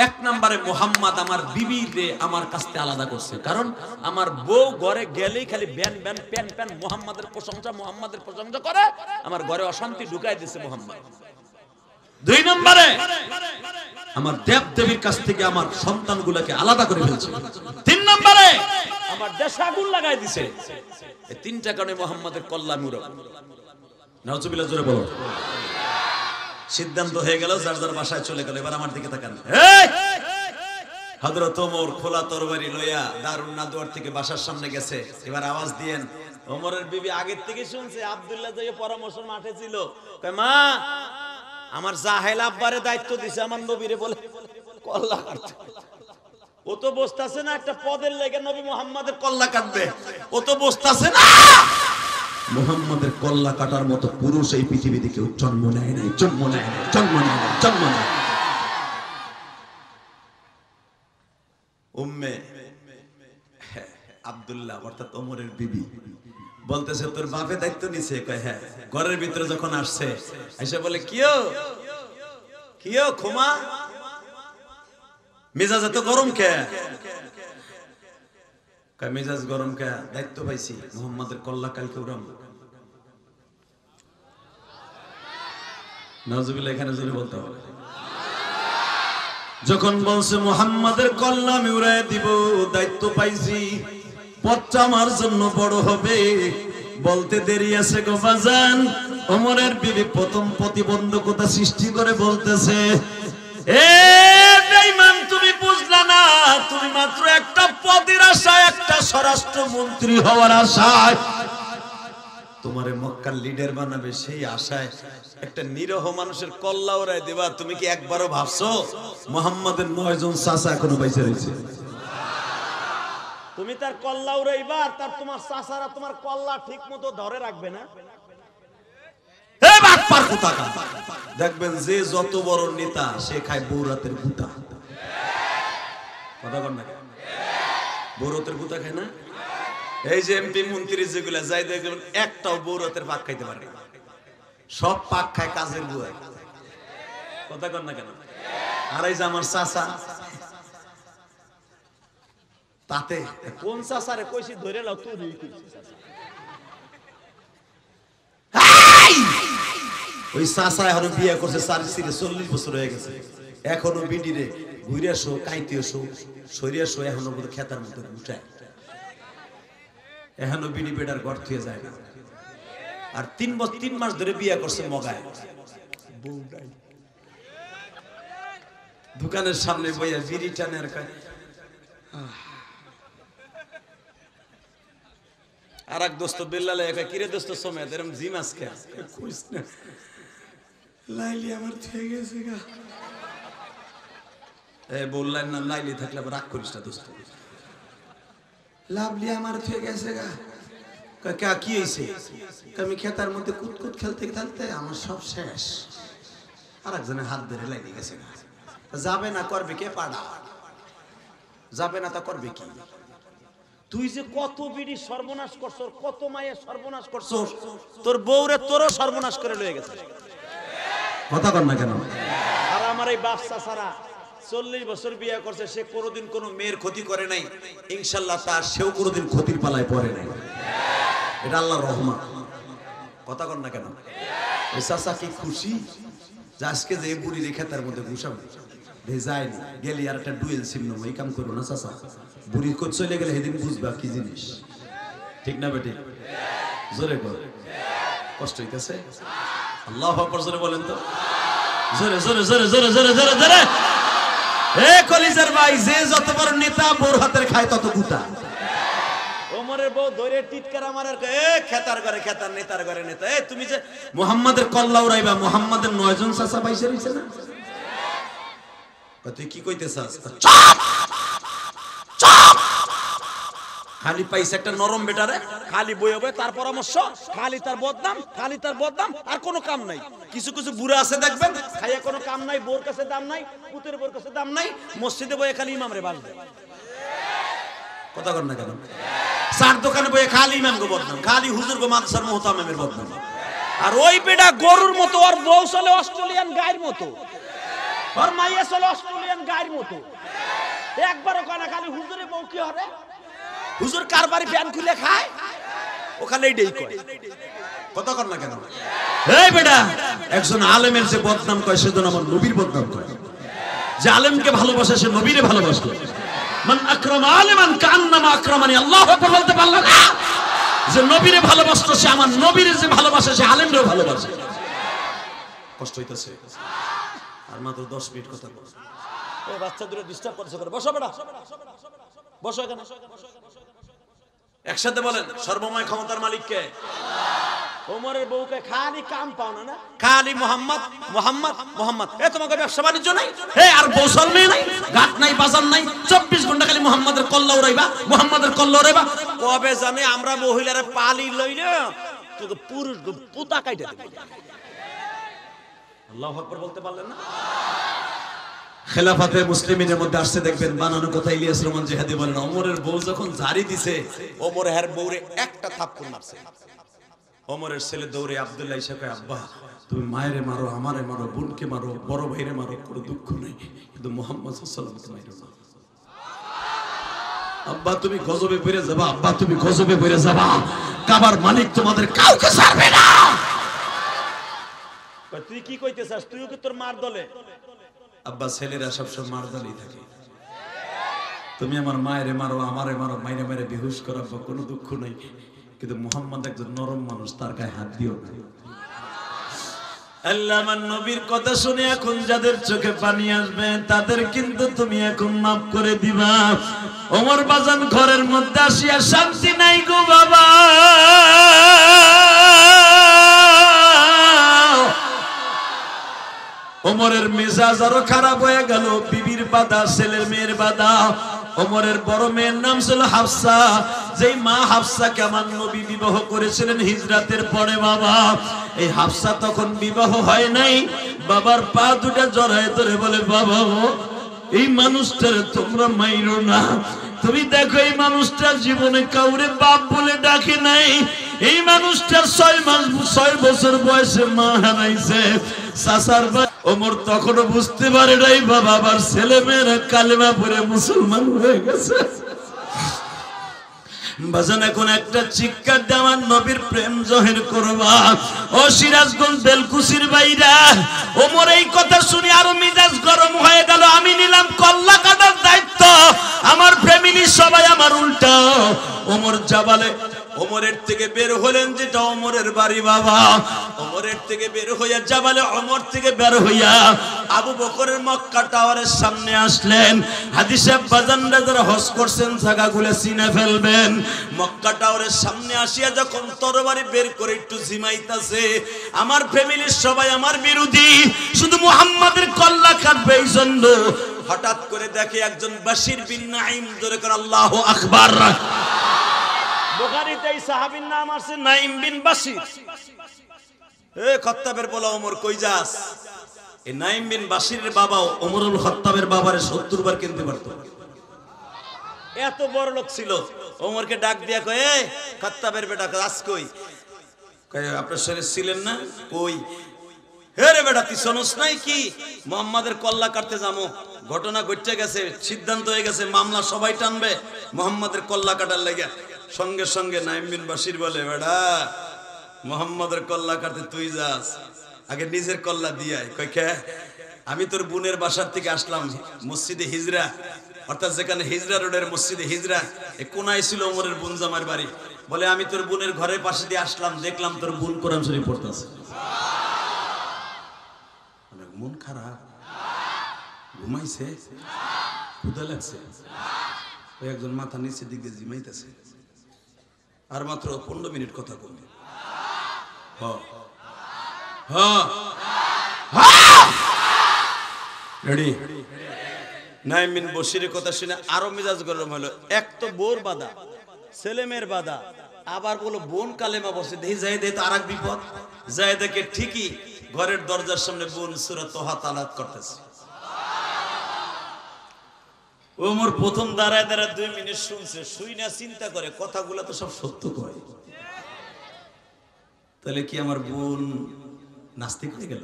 1 নম্বরে মুহাম্মদ আমার বিবিরে আমার কাছ থেকে আলাদা করছে, কারণ আমার বউ ঘরে গেলেই খালি ব্যান ব্যান প্যান প্যান মুহাম্মাদের প্রশংসা করে, আমার ঘরে অশান্তি ঢুকাই দিয়েছে মুহাম্মদ। 2 নম্বরে আমার দেব দেবীর কাছ থেকে আমার সন্তানগুলোকে আলাদা করে ফেলছে। 3 নম্বরে আমার দেশে আগুন লাগাই দিছে। এই 3টা কারণে মুহাম্মাদের কল্লা মুরব। নাউজুবিল্লাহ জোরে বলো। সিদ্ধান্ত হয়ে গেল, যার যার বাসায় চলে গেল। এবার আমার দিকে তাকান। হযরত ওমর খোলা তরবারি লইয়া দারুন নাদওয়ার থেকে বাসার সামনে গেছে। এবার আওয়াজ দিয়েন। ওমরের বিবি আগের থেকে শুনছে, আব্দুল্লাহ যে পরামর্শ মাঠে ছিল, কয় মা আমার জাহেল আব্বারে দায়িত্ব দিছে আমার নবীরে বলে কল্লা কাটতে। ও তো বসতাছে না একটা পদের লেগে নবী মুহাম্মাদের কল্লা কাটবে, ও তো বসতাছে না মুহাম্মাদের কল্লা কাটার মতো পুরুষ এই পৃথিবীতে কেউ জন্ম নেয় নাই, জন্ম নেয় নাই, জন্ম নেয় নাই, জন্ম নেয়। উম্মে আব্দুল্লাহ অর্থাৎ ওমরের বিবি বলতেছে তোর বাপে দায়িত্ব নিছে? কয় হ্যাঁ। ঘরের ভিতরে যখন আসছে এসে বলে কিও খুমা মেজাজ এত গরম কে? কয় মেজাজ গরম কে? দায়িত্ব পাইছি মুহাম্মাদের কল্লা কালকে উড়াম। নাউজুবিল্লাহ এখানে জোরে বলতে হবে। যখন বলছে মুহাম্মাদের কল্লা আমি উড়াই দিব, দায়িত্ব পাইছি, পথটা আমার জন্য বড় হবে, বলতে দেরি আছে গো বাজান। ওমরের বিবি প্রথম প্রতিবন্ধকতা সৃষ্টি করে বলতেছে, এ বেঈমান তুমি বুঝলা না, তুমি মাত্র একটা পদের আশায়, একটা স্বরাষ্ট্রমন্ত্রী হওয়ার আশায় তোমারে মক্কার লিডার বানাবে, সেই আশায় একটা নিরহ মানুষের কল্লা উড়াই দেবা। তুমি কি একবারও ভাবছো মুহাম্মাদের 9 জন চাচা এখনো বাইচে রয়েছে? তুমি তার কল্লা উড়াইবা, আর তার তোমার চাচারা তোমার কল্লা ঠিক মতো ধরে রাখবে না। দেখবেন যে যত বড় নেতা সে খায় বৌরাতের গুতা। কথা কন না? বৌরাতের গুতা খায় না? এই যে এমপি মন্ত্রী যেগুলা যাই দেখবেন একটাও বৌরাতের পাক খাইতে পারে না, সব পাক খায় কাজের বুয়া। কথা কন না কেন? আর এই যে আমার চাচা, তাতে কোন চাচারে কইছি ধরে লাও তুই ওই চাচা এখনো বিয়ে করছে 40 বছর হয়ে গেছে, এখনো বিডিরে ঘুরিয়া শো কাইতে শো সরিয়া শো, এখনো খেতার মধ্যে উঠায়, এখনো বিডি বেডার ঘর থেকে যায় না। আর 3 মাস ধরে বিয়ে করছে মগায়, দোকানের সামনে বইয়া বিড়ি টানে আর কয়। আর এক দোস্ত বিল্লালে কয় কিরে দোস্ত সমেত এরকম জিম আজকে কইস না, লাইলি আমার থেকে গেছে গা। এ বললেন না লাইলি থাকলে আবার রাগ করিস না দোস্ত, লাভলি আমার থেকে গেছে গা। কয় কা কি হইছে? আমি খেতার মধ্যে কুতকুত খেলতে খেলতে আমার সব শেষ। আর একজনের হাত ধরে লাইলি গেছে গা। যাবে না করবে কে? পাড়া যাবে না তা করবে কি? তুই যে কত বিড়ি সর্বনাশ করছস, কত মায়ের সর্বনাশ করছস, তোর বউরে তোরও সর্বনাশ করে লয়ে গেছে। কথা কর না কেন? আর আমার এই বাচ্চা ছাড়া 40 বছর বিয়ে করছে, সে কোনোদিন কোনো মেয়ের ক্ষতি করে নাই, ইনশাআল্লাহ তার সেও কোনোদিন ক্ষতির পালায় পড়ে নাই। এটা আল্লাহর রহমত। কথা কর না কেন? ওই চাচা কি খুশি যে আজকে যে বুড়ি রেখে তার মধ্যে ঘুষাবো যায়নি, গেলি আর একটা ডুয়েল সিম নেবো, এই কাম করবো না চাচা। বুড়ি চলে গেলে সেদিন বুঝবা কি জিনিস, ঠিক না বেটি? জোরে কর, কষ্ট হইতেছে। আল্লাহু আকবার জোরে বলেন তো, জোরে জোরে জোরে জোরে জোরে জোরে জোরে। এ কলিজার ভাই, যে যত বড় নেতা বোর হাতের খায় তত গুতা। ওমরের বউ ধরে টিটকারা মারার এ খেতার করে খেতার, নেতার করে নেতা। এ তুমি যে মুহাম্মাদের কল্লা উড়াইবা, মুহাম্মাদের 9 জন চাচা পাইছে রইছে না? তুই কি কইতেছাস? চুপ চুপ। খালি পাইছে একটা নরম বেটারে, খালি বই হবে তার পরামর্শ, খালি তার বদনাম, খালি তার বদনাম, আর কোনো কাম নাই। কিছু কিছু বুড়া আছে দেখবেন, খাইয়া কোনো কাম নাই, বোর কাছে দাম নাই, পুতের বোর কাছে দাম নাই, মসজিদে বয়ে খালি ইমামরে বাজবে। কথা কর না কেন? চার দোকানে বয়ে খালি ইমাম গো বদনাম, খালি হুজুর গো মাদ্রাসার মুহতামিমের বদনাম। আর ওই বেটা গরুর মতো, আর বউ চলে অস্ট্রেলিয়ান গায়ের মতো, আর মাইয়া চলে অস্ট্রেলিয়ান গায়ের মতো। একবারও কানা খালি হুজুরে বউ কি হবে? হুজুর কার বাড়ি ফ্যান খুলে খায়, ওখানে এইটাই কয়। কথা কর না কেন? এই বেটা, একজন আলেমের যে বদনাম কয় সেজন্য আমার নবীর বদনাম কয়। যে আলেমকে ভালোবাসে সে নবীরে ভালোবাসে। মান আকরাম আলিমান কান্নামা আকরামানি। আল্লাহু আকবার বলতে পারল না? যে নবীরে ভালোবাসতো সে আমার নবীরে যে ভালোবাসে সে আলেমরেও ভালোবাসে। কষ্ট হইতাছে? আর মাত্র 10 মিনিট কথা বল। এই বাচ্চাদের ডিস্টার্ব করছে করে। বসো বেটা, বসো এখানে। একসাথে বলেন, সর্বময় ক্ষমতার মালিক কে? ওমরের বউকে খালি কাম পাও না, না খালি মোহাম্মদ মোহাম্মদ মোহাম্মদ। এ তোমাকে ব্যবসা বাণিজ্য নাই, হে আর বৌসল মেয়ে নাই, ঘাট নাই, বাজার নাই, 24 ঘন্টা খালি মোহাম্মদের কল্লা উড়াইবা, মোহাম্মদের কল্লা উড়াইবা। কবে জানে আমরা মহিলারা পালি লইলে তোকে পুরুষ পুতা কাইটা দেব। আল্লাহু আকবার বলতে পারলেন না? খেলাফাতে মুসলিমিনের মধ্যে আসছে দেখবেন, বানানো কথা ইলিয়াস রহমান জিহাদি বলেন, ওমরের বউ যখন জারি দিছে, ওমর হের বউরে একটা থাপ্পড় মারছে। ওমরের ছেলে দৌড়ে আব্দুল্লাহ এসে কয়, আব্বা তুমি মায়েরে মারো, আমারে মারো, বোনকে মারো, বড় ভাইরে মারো, কোনো দুঃখ নেই, কিন্তু মুহাম্মদ সাল্লাল্লাহু আলাইহি ওয়াসাল্লামকে মাইরো না। আব্বা তুমি গজবে পড়ে যাবা, আব্বা তুমি গজবে পড়ে যাবা, কাবার মালিক তোমাদের কাউকে ছাড়বে না। তুই কি কইতেছাস? তুইও কি তোর মার দলে? আব্বা ছেলেরা সবসময় মার দলেই থাকে। তুমি আমার মায়েরে মারো, আমারে মারো, মাইরে মাইরে বেহুশ করো, আব্বা কোনো দুঃখ নেই, কিন্তু মুহাম্মদ একজন নরম মানুষ, তার গায়ে হাত দিও না। আল্লাহ আমার নবীর কথা শুনে এখন যাদের চোখে পানি আসবে তাদের কিন্তু তুমি এখন মাফ করে দিবা। ওমর বাজান ঘরের মধ্যে আসিয়া শান্তি নাই গো বাবা। ওমরের মেজাজ আরো খারাপ হয়ে গেল, বিবির বাধা, ছেলের মেয়ের বাধা। ওমরের বড় মেয়ের নাম ছিল হাফসা, যেই মা হাফসাকে আমার নবী বিবাহ করেছিলেন হিজরাতের পরে। বাবা এই হাফসা তখন বিবাহ হয় নাই, বাবার পা দুটা জড়ায় ধরে বলে, বাবা এই মানুষটার তোমরা মাইরো না। তুমি দেখো এই মানুষটা জীবনে কাউরে বাপ বলে ডাকে নাই, এই মানুষটার 6 বছর বয়সে মা হারাইছে। সাসার ভাই ওমর তখনও বুঝতে পারে নাই বাবা আবার ছেলে মেয়েরা কালেমা পড়ে মুসলমান হয়ে গেছে। বাজান এখন একটা চিৎকার দিয়ে আমার নবীর প্রেম জহির করবা। ও সিরাজগঞ্জ বেলকুচির বাইরা, ওমর এই কথা শুনে আরো মিজাজ গরম হয়ে গেল। আমি নিলাম কল্লা কাটার দায়িত্ব, আমার ফ্যামিলি সবাই আমার উল্টা। ওমর জাবালে ওমরের থেকে বের হলেন, যেটা ওমরের বাড়ি বাবা। ওমরের থেকে বের হইয়া জাবালে ওমর থেকে বের হইয়া আবু বকরের মক্কা টাওয়ারের সামনে আসলেন। হাদিসে বাজানরা যারা হজ করছেন জায়গাগুলো চিনে ফেলবেন। মক্কা টাওয়ারের সামনে আসিয়া যখন তরবারি বের করে একটু ঝিমাইতাছে, আমার ফ্যামিলির সবাই আমার বিরোধী, শুধু মুহাম্মাদের কল্লা কাটবে এই জন্য হঠাৎ করে দেখে একজন বাশির বিন নাঈম, জোরে করে আল্লাহু আকবার। বুখারীতে এই সাহাবীর নাম আছে নাঈম বিন বাশির। এ খাত্তাবের বলা ওমর কই যাস? এই নাঈম বিন বাশিরের বাবা ওমরুল খাত্তাবের বাবারে 70 বার কিনতে পারতো, এত বড় লোক ছিল। ওমরকে ডাক দিয়া কয়, এ খাত্তাবের বেটা আজ কই? কয় আপনার শরীর ছিলেন না? কই? হে রে বেটা তুই শোনস নাই কি মুহাম্মাদের কল্লা কাটতে যাবো, ঘটনা ঘটে গেছে, সিদ্ধান্ত হয়ে গেছে, মামলা সবাই টানবে মুহাম্মাদের কল্লা কাটার লাগা। সঙ্গে সঙ্গে নাঈম বিন বাশির বলে, বেটা মুহাম্মাদের কল্লা কাটতে তুই যাস, আগে নিজের কল্লা দিয়াই। কয় কে? আমি তোর বোনের বাসার থেকে আসলাম মসজিদে হিজরা, অর্থাৎ যেখানে হিজরা রোডের মসজিদে হিজরা, এই কোনায় ছিল ওমরের বোন জামার বাড়ি। বলে আমি তোর বোনের ঘরের পাশে দিয়ে আসলাম, দেখলাম তোর বোন কোরআন শরীফ পড়তেছে। মন খারাপ, ঘুমাইছে, ক্ষুধা লাগছে, ওই একজন মাথা নিচে দিকে জিমাইতেছে, আর মাত্র 15 মিনিট কথা বলবে। রেডি? নাইমিন বশিরের কথা শুনে আরো মেজাজ গরম হলো। এক তো বোর বাধা, ছেলে মেয়ের বাধা, আবার বলো বোন কালেমা বসে। দেখি যাই দেখে তো আর এক বিপদ। যাই দেখে ঠিকই ঘরের দরজার সামনে বোন সূরা তোহা তালাত করতেছে। ও মোর প্রথম দাঁড়ায় দাঁড়ায় 2 মিনিট শুনছে, শুই না চিন্তা করে কথাগুলো তো সব সত্য কয়। তাহলে কি আমার বোন নাস্তিক হয়ে গেল?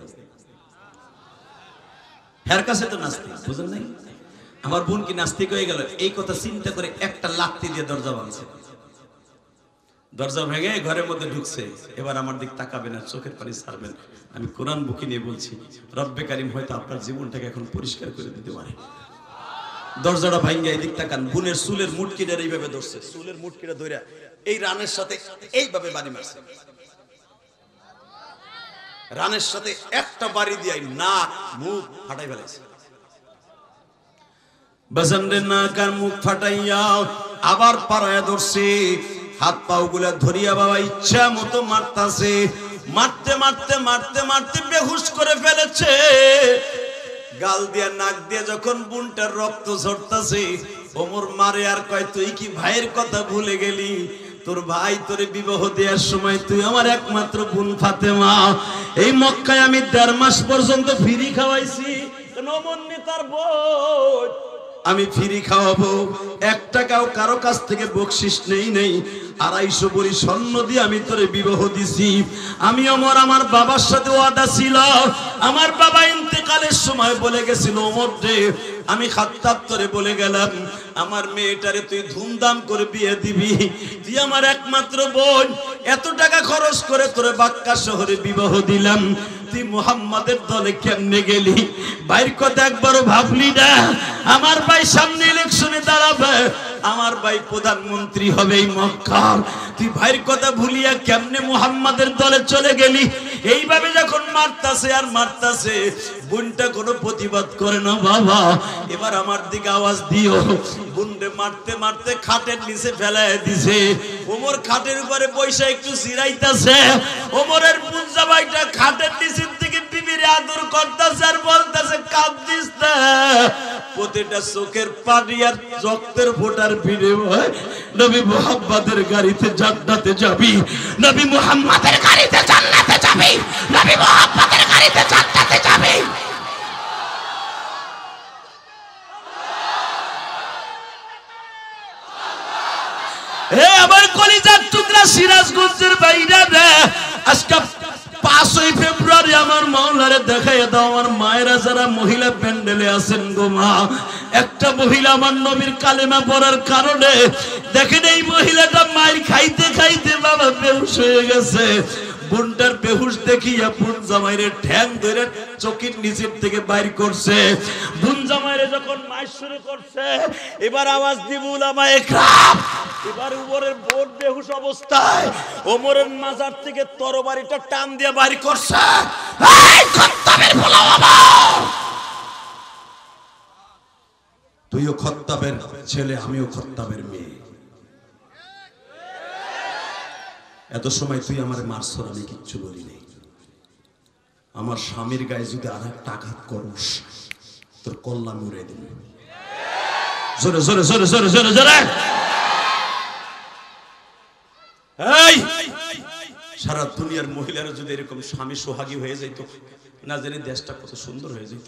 হের কাছে তো নাস্তিক, বুঝেন নাই? আমার বোন কি নাস্তিক হয়ে গেল? এই কথা চিন্তা করে একটা লাথি দিয়ে দরজা ভাঙছে। দরজা ভেঙে ঘরের মধ্যে ঢুকছে। এবার আমার দিক তাকাবেন না, চোখের পানি ছাড়বেন। আমি কোরআন বুকে নিয়ে বলছি, রব্বে কারিম হয়তো আপনার জীবনটাকে এখন পরিষ্কার করে দিতে পারে। দরজাটা ভাঙ্গা এই দিক তাকান, বোনের চুলের মুটকিটা এইভাবে ধরছে, চুলের মুটকিটা ধইরা এই রানের সাথে এইভাবে বাড়ি মারছে। রানের সাথে একটা বাড়ি দিয়ে নাক মুখ ফাটাই ফেলেছে। বাজানরে নাক আর মুখ ফাটাইয়া আবার পাড়ায় ধরছে, হাত পাও গুলা ধরিয়া বাবা ইচ্ছা মতো মারতাছে। মারতে মারতে মারতে মারতে বেহুশ করে ফেলেছে। গাল দিয়া নাক দিয়ে যখন বোনটার রক্ত ঝরতাছে, ওমর মারে আর কয়, তুই কি ভাইয়ের কথা ভুলে গেলি? তোর ভাই তোরে বিবাহ দেওয়ার সময় তুই আমার একমাত্র বোন ফাতেমা। এই মক্কায় আমি 1.5 মাস পর্যন্ত ফ্রি খাওয়াইছি। নমন্বিতার বই আমি ফ্রি খাওয়াবো, 1 টাকাও কারো কাছ থেকে বকশিশ নেই। 250 ভরি স্বর্ণ দিয়ে আমি তোরে বিবাহ দিছি। আমি ওমর আমার বাবার সাথে ওয়াদা ছিল। আমার বাবা ইন্তেকালের সময় বলে গেছিল, ওমর রে আমি খাত্তাব তোরে বলে গেলাম, আমার মেয়েটারে তুই ধুমধাম করে বিয়ে দিবি। তুই আমার একমাত্র বোন, এত টাকা খরচ করে তোরে বাক্কা শহরে বিবাহ দিলাম, তুই মুহাম্মাদের দলে কেমনে গেলি? ভাইয়ের কথা একবারও ভাবলি না? আমার ভাই সামনে ইলেকশনে দাঁড়াবে, আমার ভাই প্রধানমন্ত্রী হবে এই মক্কার, তুই ভাইয়ের কথা ভুলিয়া কেমনে মুহাম্মাদের দলে চলে গেলি? এইভাবে যখন মারতাছে আর মারতাছে, বোনটা কোনো প্রতিবাদ করে না। বাবা এবার আমার দিকে আওয়াজ দিও। বোনরে মারতে মারতে খাটের নিচে ফেলায় দিছে। ওমর খাটের উপরে বৈশা একটু জিরাইতাছে। ওমরের বোন জামাইটা খাটের নিচের থেকে বিবির আদর করতেছে আর বলতেছে, কাঁদিস না। প্রতিটা চোখের পানি আর রক্তের ফোঁটার বিনিময়ে নবী মুহাম্মাদের গাড়িতে জান্নাতে যাবি, নবী মুহাম্মাদের গাড়িতে জান্নাতে যাবি, নবী মুহাম্মাদের গাড়িতে জান্নাতে যাবি। আমার কলিজার টুকরা সিরাজগঞ্জের বাইরে রে, আজকে 5ই ফেব্রুয়ারি আমার মাওলারে দেখাইয়া দাও। আমার মায়েরা যারা মহিলা প্যান্ডেলে আছেন গো মা, একটা মহিলা আমার নবীর কালেমা পড়ার কারণে দেখেন এই মহিলাটা মায়ের খাইতে খাইতে বাবা বেহুশ হয়ে গেছে। বোনটার বেহুশ দেখিয়া বোন জামাইরে ঠ্যাং ধরে চকির নিচের থেকে বাইর করছে। বোন জামাইরে যখন মাইর শুরু করছে, এবার আওয়াজ দিব উলামায়ে কেরাম। এবার ওমরের বোন বেহুশ অবস্থায় ওমরের মাজার থেকে তরবারিটা টান দিয়ে বাইর করছে। এই খত্তাবের পোলা বাবা, তুইও খত্তাবের ছেলে, আমিও খত্তাবের মেয়ে। এত সময় তুই আমার মারছর, আমি কিচ্ছু বলি নাই। আমার স্বামীর গায়ে যদি আর একটা আঘাত করস, তোর কল্লা মুড়ে দিবি। জোরে জোরে জোরে জোরে জোরে জোরে। এই সারা দুনিয়ার মহিলারা যদি এরকম স্বামী সোহাগী হয়ে যেত, না জানি দেশটা কত সুন্দর হয়ে যেত।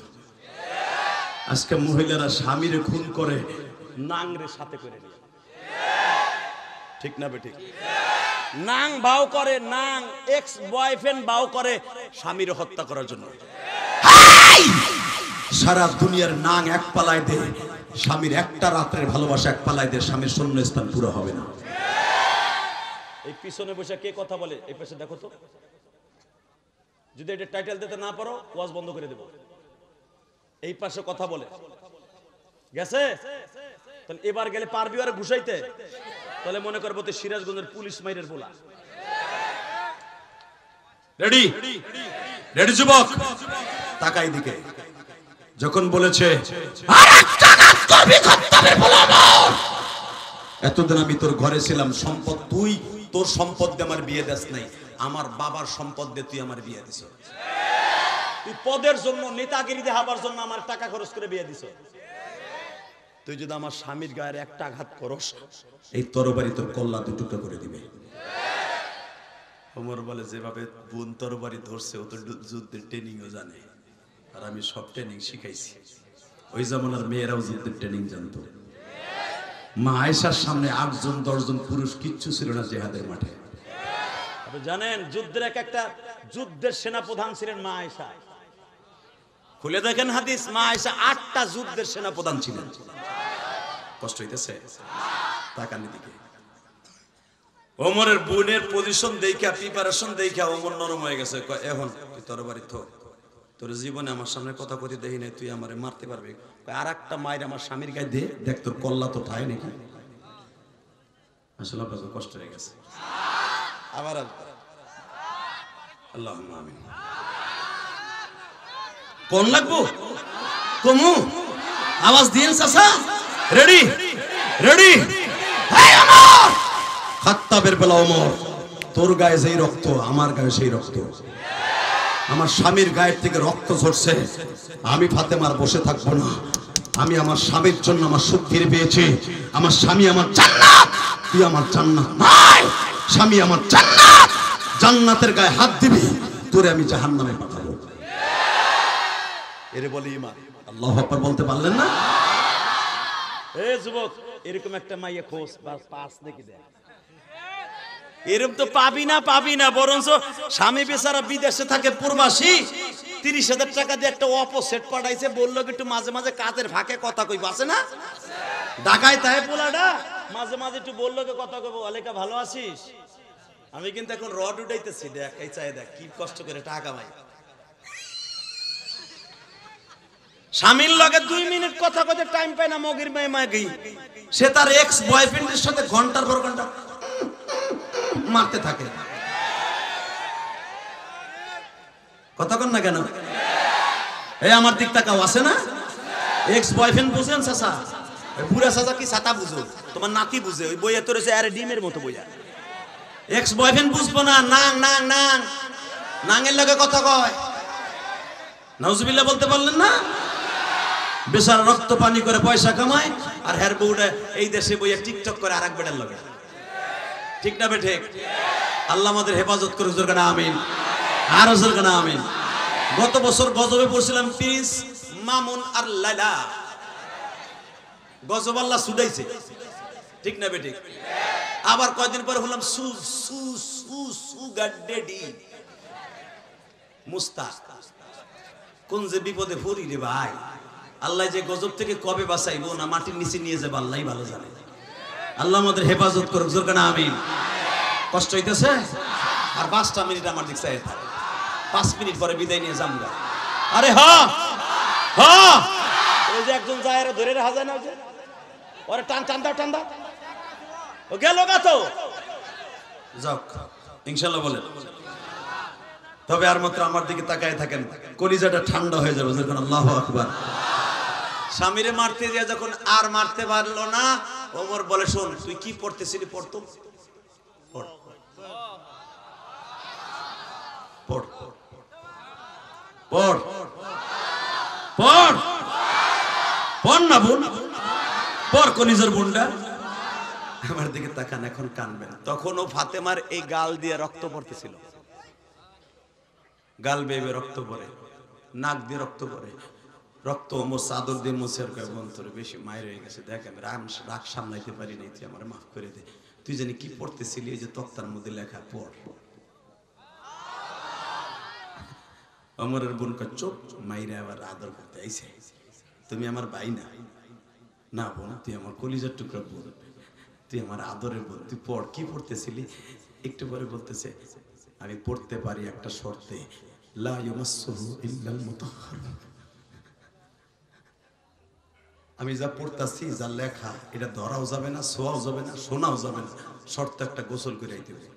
আজকে মহিলারা স্বামীরে খুন করে, নাংরে সাথে করে নিয়ে, ঠিক না বেঠিক? নাং বাও করে, নাং এক্স বয়ফ্রেন্ড বাও করে স্বামীর হত্যা করার জন্য। সারা দুনিয়ার নাং এক পালায় দে, স্বামীর একটা রাতের ভালোবাসা এক পালায় দে, স্বামীর শূন্যস্থান পুরো হবে না। এই পিছনে বসে কে কথা বলে? এই পাশে দেখো তো, যদি এটা টাইটেল দিতে না পারো ওয়াজ বন্ধ করে দেব। এই পাশে কথা বলে গেছে, তাহলে এবার গেলে পারবি আর ঘুষাইতে? তাহলে মনে করবো তো সিরাজগঞ্জের পুলিশ মাইরের বলা। রেডি রেডি যুবক, তাকাই দিকে যখন বলেছে আরেকটা কাজ করবি খত্তাবের বলাবো, এতদিন আমি তোর ঘরে ছিলাম, সম্পদ তুই তোর সম্পদ দিয়ে আমার বিয়ে দেস নাই, আমার বাবার সম্পদ দিয়ে তুই আমার বিয়ে দিছ। তুই পদের জন্য নেতাগিরি দেখাবার জন্য আমার টাকা খরচ করে বিয়ে দিছ। তুই যদি আমার স্বামীর গায়ের একটা আঘাত করস, এই তরবারি তোর কল্লা দুটুকরা করে দিবে। ওমর বলে যেভাবে বোন তরবারি ধরছে ও তো যুদ্ধের ট্রেনিংও জানে, আর আমি সব ট্রেনিং শিখাইছি। ওই জামানার মেয়েরাও যুদ্ধের ট্রেনিং জানতো। মা আয়েশার সামনে 8 জন 10 জন পুরুষ কিচ্ছু ছিল না জিহাদের মাঠে। আপনি জানেন যুদ্ধের একটা যুদ্ধের সেনাপ্রধান ছিলেন মা আয়েশা। খুলে দেখেন হাদিস, মা আয়েশা 8টা যুদ্ধের সেনাপ্রধান ছিলেন। কষ্ট হইতেছে তাকান দিকে। ওমরের বোনের পজিশন দেখা, প্রিপারেশন দেখা ওমর নরম হয়ে গেছে। এখন তুই তরবারি থো, তোর জীবনে আমার সামনে কথা কইতে দেখি নাই, তুই আমারে মারতে পারবি। আর একটা মায়ের আমার স্বামীর গায়ে দে, দেখ তোর কল্লা তো ঠায় নাকি। আসলে আপনার কষ্ট হয়ে গেছে। আবার আল্লাহুম্মা আমিন। কোন লাগবো কমু আওয়াজ দিন চাচা। Ready ready. এই ওমর, খাত্তাবের বেলা ওমর, তোর গায়ে যেই রক্ত আমার গায়ে সেই রক্ত। আমার স্বামীর গায়ের থেকে রক্ত ঝরছে, আমি ফাতেমার বসে থাকবো না। আমি আমার স্বামীর জন্য আমার সুখ ফিরে পেয়েছি। আমার স্বামী আমার জান্নাত, তুই আমার জান্নাত নাই। স্বামী আমার জান্নাত, জান্নাতের গায়ে হাত দিবি, তোরে আমি জাহান্নামে পাঠাবো। এরে বলে ঈমান। আল্লাহু আকবার বলতে পারলেন না? এ যুবক, এরকম একটা মাইয়া খোঁজ, পাঁচ দেখি দেখ। এরকম তো পাবি না, বরঞ্চ স্বামী বেচারা বিদেশে থাকে প্রবাসী, 30,000 টাকা দিয়ে একটা অপোসেট পাঠাইছে, বললো একটু মাঝে মাঝে কাজের ফাঁকে কথা কইব, আছে না ঢাকায় তাই পোলাটা, মাঝে মাঝে একটু বললো কথা কইব, অলেকা ভালো আছিস? আমি কিন্তু এখন রড উঠাইতেছি, দেখ এই চাই দেখ কি কষ্ট করে টাকা ভাই। স্বামীর লগে 2 মিনিট কথা কইতে টাইম পায় না মগির মাগি, সে তার এক্স বয়ফ্রেন্ডের সাথে ঘন্টার পর ঘন্টা মারতে থাকে। কথা কন না কেন? এই আমার দিক তাকাও, আছে না? এক্স বয়ফ্রেন্ড বুঝেন চাচা? বুড়া চাচা কি ছাতা বুঝো? তোমার নাতি বুঝে, ওই বইয়া তোর আরে ডিমের মতো বইয়া। এক্স বয়ফ্রেন্ড বুঝবো না, নাং নাং নাং নাঙের লগে কথা কয়। নাউজুবিল্লাহ বলতে পারলেন না? বেচারা রক্ত পানি করে পয়সা কামায়, আর হের বউটা এই দেশে বইয়া টিকটক করে আরেক বেটার লগে। ঠিক না বেঠে? আল্লাহ আমাদের হেফাজত করুক, জোর কানা আমিন, আর জোর কানা আমিন। গত বছর গজবে পড়ছিলাম প্রিন্স মামুন আর লাইলা, গজব আল্লাহ সুদাইছে, ঠিক না বেঠে? আবার কয়দিন পরে হলাম সু সু সু সুগার ড্যাডি মুস্তাক। কোন যে বিপদে পড়ি রে ভাই, আল্লাহ যে গজব থেকে কবে বাঁচাইবো না মাটির নিচে নিয়ে যাবে আল্লাহই ভালো জানে। আল্লাহ আমাদের হেফাজত করুক, জোর কানা আমিন। কষ্ট হইতেছে? আর 5টা মিনিট আমার দিক চাই, 5 মিনিট পরে বিদায় নিয়ে যাম। আরে হ্যাঁ হ্যাঁ, ওই যে একজন যায় ধরে রাখা যায় না, ওই যে ওরে টান টান দাও, টান দাও, ও গেল গা তো যাক ইনশাআল্লাহ বলেন। তবে আর মাত্র আমার দিকে তাকায় থাকেন, কলিজাটা ঠান্ডা হয়ে যাবে যখন আল্লাহু আকবার। স্বামীরে মারতে গিয়ে যখন আর মারতে পারলো না, ওমর বলে শোন তুই কি পড়তেছিলি, পড়তো পড় পড় পড় পড় পড় না বোন, পড় কলিজার বোনটা। আমার দিকে তাকান, এখন কানবেন। তখন ও ফাতেমার এই গাল দিয়ে রক্ত পড়তেছিল, গাল বেয়ে রক্ত পড়ে, নাক দিয়ে রক্ত পড়ে, রক্ত ওমর চাদর দিয়ে মুছে অন্তরে বেশি মায়ের হয়ে গেছে। দেখ আমি রাগ সামলাইতে পারি নাই, তুই আমার মাফ করে দে। তুই জানি কি পড়তেছিলি, এই যে তক্তার মধ্যে লেখা, পড়। ওমরের বোন কা চুপ, মাইরে আবার আদর করতে আইছে, তুমি আমার ভাই না? না বোন, তুই আমার কলিজার টুকরা বোন, তুই আমার আদরের বোন, তুই পড়। কি পড়তেছিলি? একটু পরে বলতেছে আমি পড়তে পারি একটা শর্তে, লা ইয়ামাসসুহু ইল্লাল মুতাহহারুন। আমি যা পড়তাছি, যা লেখা, এটা ধরাও যাবে না, ছোঁয়াও যাবে না, শোনাও যাবে না, শর্ত একটা গোসল করে আইতে হবে।